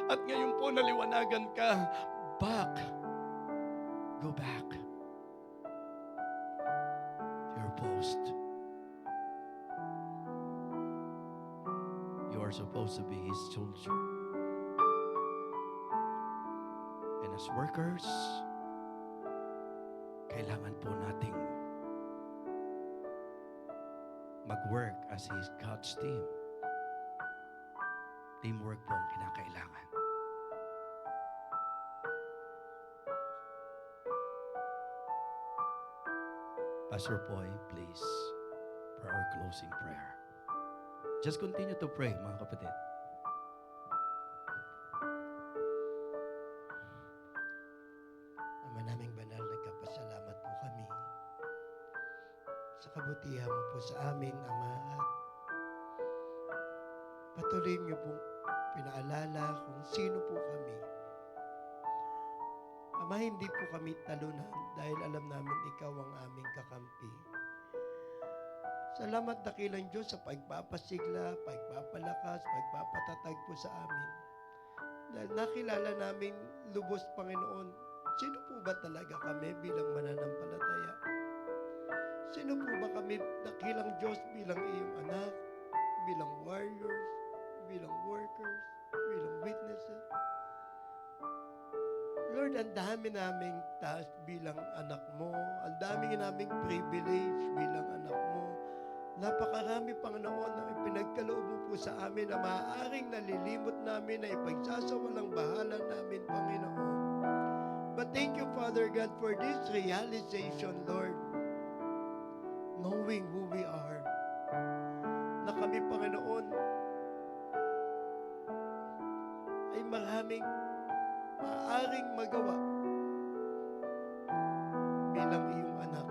Speaker 11: at ngayon po naliwanagan ka, go back to your post. You are supposed to be His soldier. And as workers, kailangan po nating mag-work as His God's team. Teamwork po ang kinakailangan. Pastor Poy, please, for our closing prayer. Just continue to pray, mga kapatid.
Speaker 12: Ama naming banal, nagkapasalamat po kami sa kabutihan mo po sa amin, Ama, at patuloy niyo pong pinaalala kung sino po kami. Ama, hindi po kami talunan dahil alam namin ikaw ang aming kakampi. Salamat dakilang Diyos sa pagpapasigla, pagpapalakas, pagpapatatag po sa amin. Dahil nakilala namin lubos, Panginoon, sino po ba talaga kami bilang mananampalataya? Sino po ba kami dakilang Diyos bilang iyong anak, bilang warriors, bilang workers? bilang witnesses. Lord, ang dami naming task bilang anak mo. Ang dami naming privilege bilang anak mo. Napakarami, Panginoon, na ipinagkaloob mo po sa amin na maaaring nalilimot namin na ipagsasawalang bahala namin, Panginoon. But thank you, Father God, for this realization, Lord. Knowing who we are. Na kami, Panginoon, ay maraming maaaring magawa bilang iyong anak.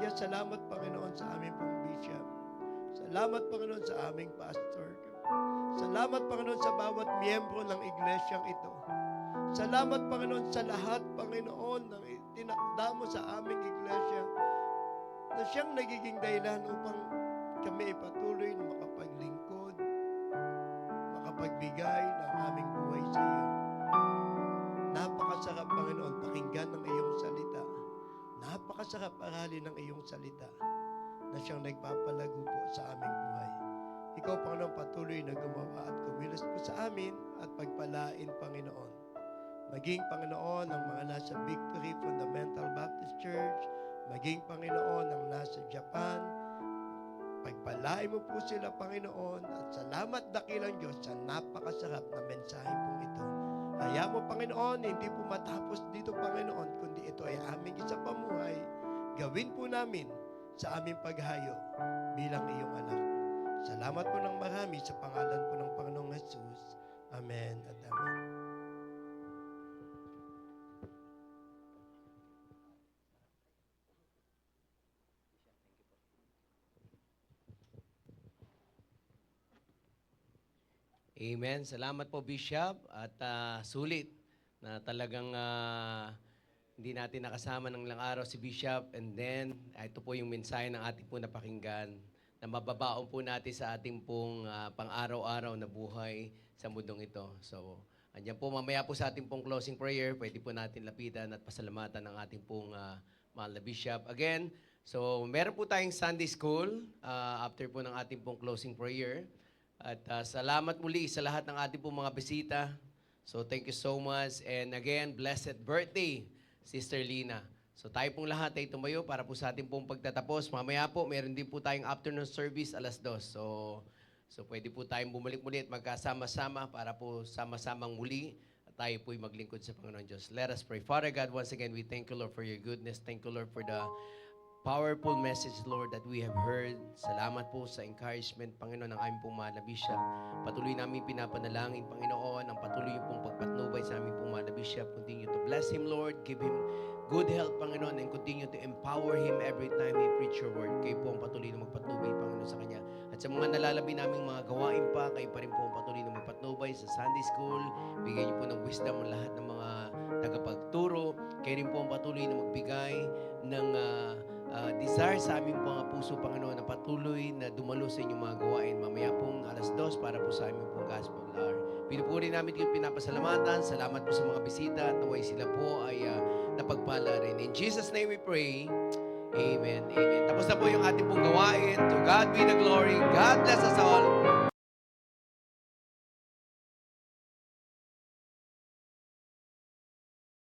Speaker 12: Kaya salamat, Panginoon, sa aming pong bishop. Salamat, Panginoon, sa aming pastor. Salamat, Panginoon, sa bawat miyembro ng iglesyang ito. Salamat, Panginoon, sa lahat, Panginoon, ng tinakda mo sa aming iglesia na siyang nagiging dahilan upang kami ipatuloy na makapaglingkod, makapagbigay ng aming buhay sa iyo. Napakasarap, Panginoon, pakinggan ng iyong salita. Napakasarap aralin ng iyong salita na siyang nagpapalago po sa aming buhay. Ikaw, Panginoon, patuloy na gumawa at kumilos po sa amin at pagpalain, Panginoon. Maging, Panginoon, ang mga nasa Victory Fundamental Baptist Church, maging, Panginoon, ang nasa Japan. Pagpalain mo po sila, Panginoon, at salamat dakilang Diyos sa napakasarap na mensahe pong ito. Kaya mo, Panginoon, hindi po matapos dito, Panginoon, kundi ito ay aming isa pamuhay. Gawin po namin sa aming paghayo bilang iyong anak. Salamat po ng marami sa pangalan po ng Panginoong Jesus. Amen at amen.
Speaker 1: Amen. Salamat po, Bishop. At sulit na talagang hindi natin nakasama ng ilang araw si Bishop. And then, ito po yung mensahe ng ating po napakinggan na mababaon po natin sa ating pong pang-araw-araw na buhay sa mundong ito. So, andyan po, mamaya po sa ating pong closing prayer, pwede po natin lapitan at pasalamatan ng ating pong mahal na Bishop. Again, so meron po tayong Sunday School after po ng ating pong closing prayer. At salamat muli sa lahat ng ating pong mga bisita. So thank you so much. And again, blessed birthday, Sister Lina. So tayo pong lahat ay tumayo para po sa ating pong pagtatapos. Mamaya po, meron din po tayong afternoon service 2:00. So pwede po tayong bumalik muli at magkasama-sama para po sama-samang muli at tayo po'y maglingkod sa Panginoon Diyos. Let us pray. Father God, once again, we thank you, Lord, for your goodness. Thank you, Lord, for the powerful message, Lord, that we have heard. Salamat po sa encouragement, Panginoon, ng aming pong mahal na Bishop. Patuloy namin pinapanalangin, Panginoon, ang patuloy yung pong pagpatnubay sa aming pong mahal na Bishop. Continue to bless him, Lord. Give him good health, Panginoon, and continue to empower him every time he preach your word. Kayo po ang patuloy na magpatnubay, Panginoon, sa kanya. At sa mga nalalabi naming mga gawain pa, kayo pa rin po ang patuloy na magpatnubay sa Sunday School. Bigyan niyo po ng wisdom ang lahat ng mga tagapagturo. Kayo rin po ang patuloy na magbigay ng desire sa aming mga puso, Panginoon, na patuloy na dumalo sa inyong mga gawain. Mamaya pong 2:00 para po sa aming pong gospel hour. Pinupuri namin yung pinapasalamatan. Salamat po sa mga bisita at naway sila po ay napagpala rin. In Jesus' name we pray. Amen. Amen. Tapos na po yung ating pong gawain. To God be the glory. God bless us all.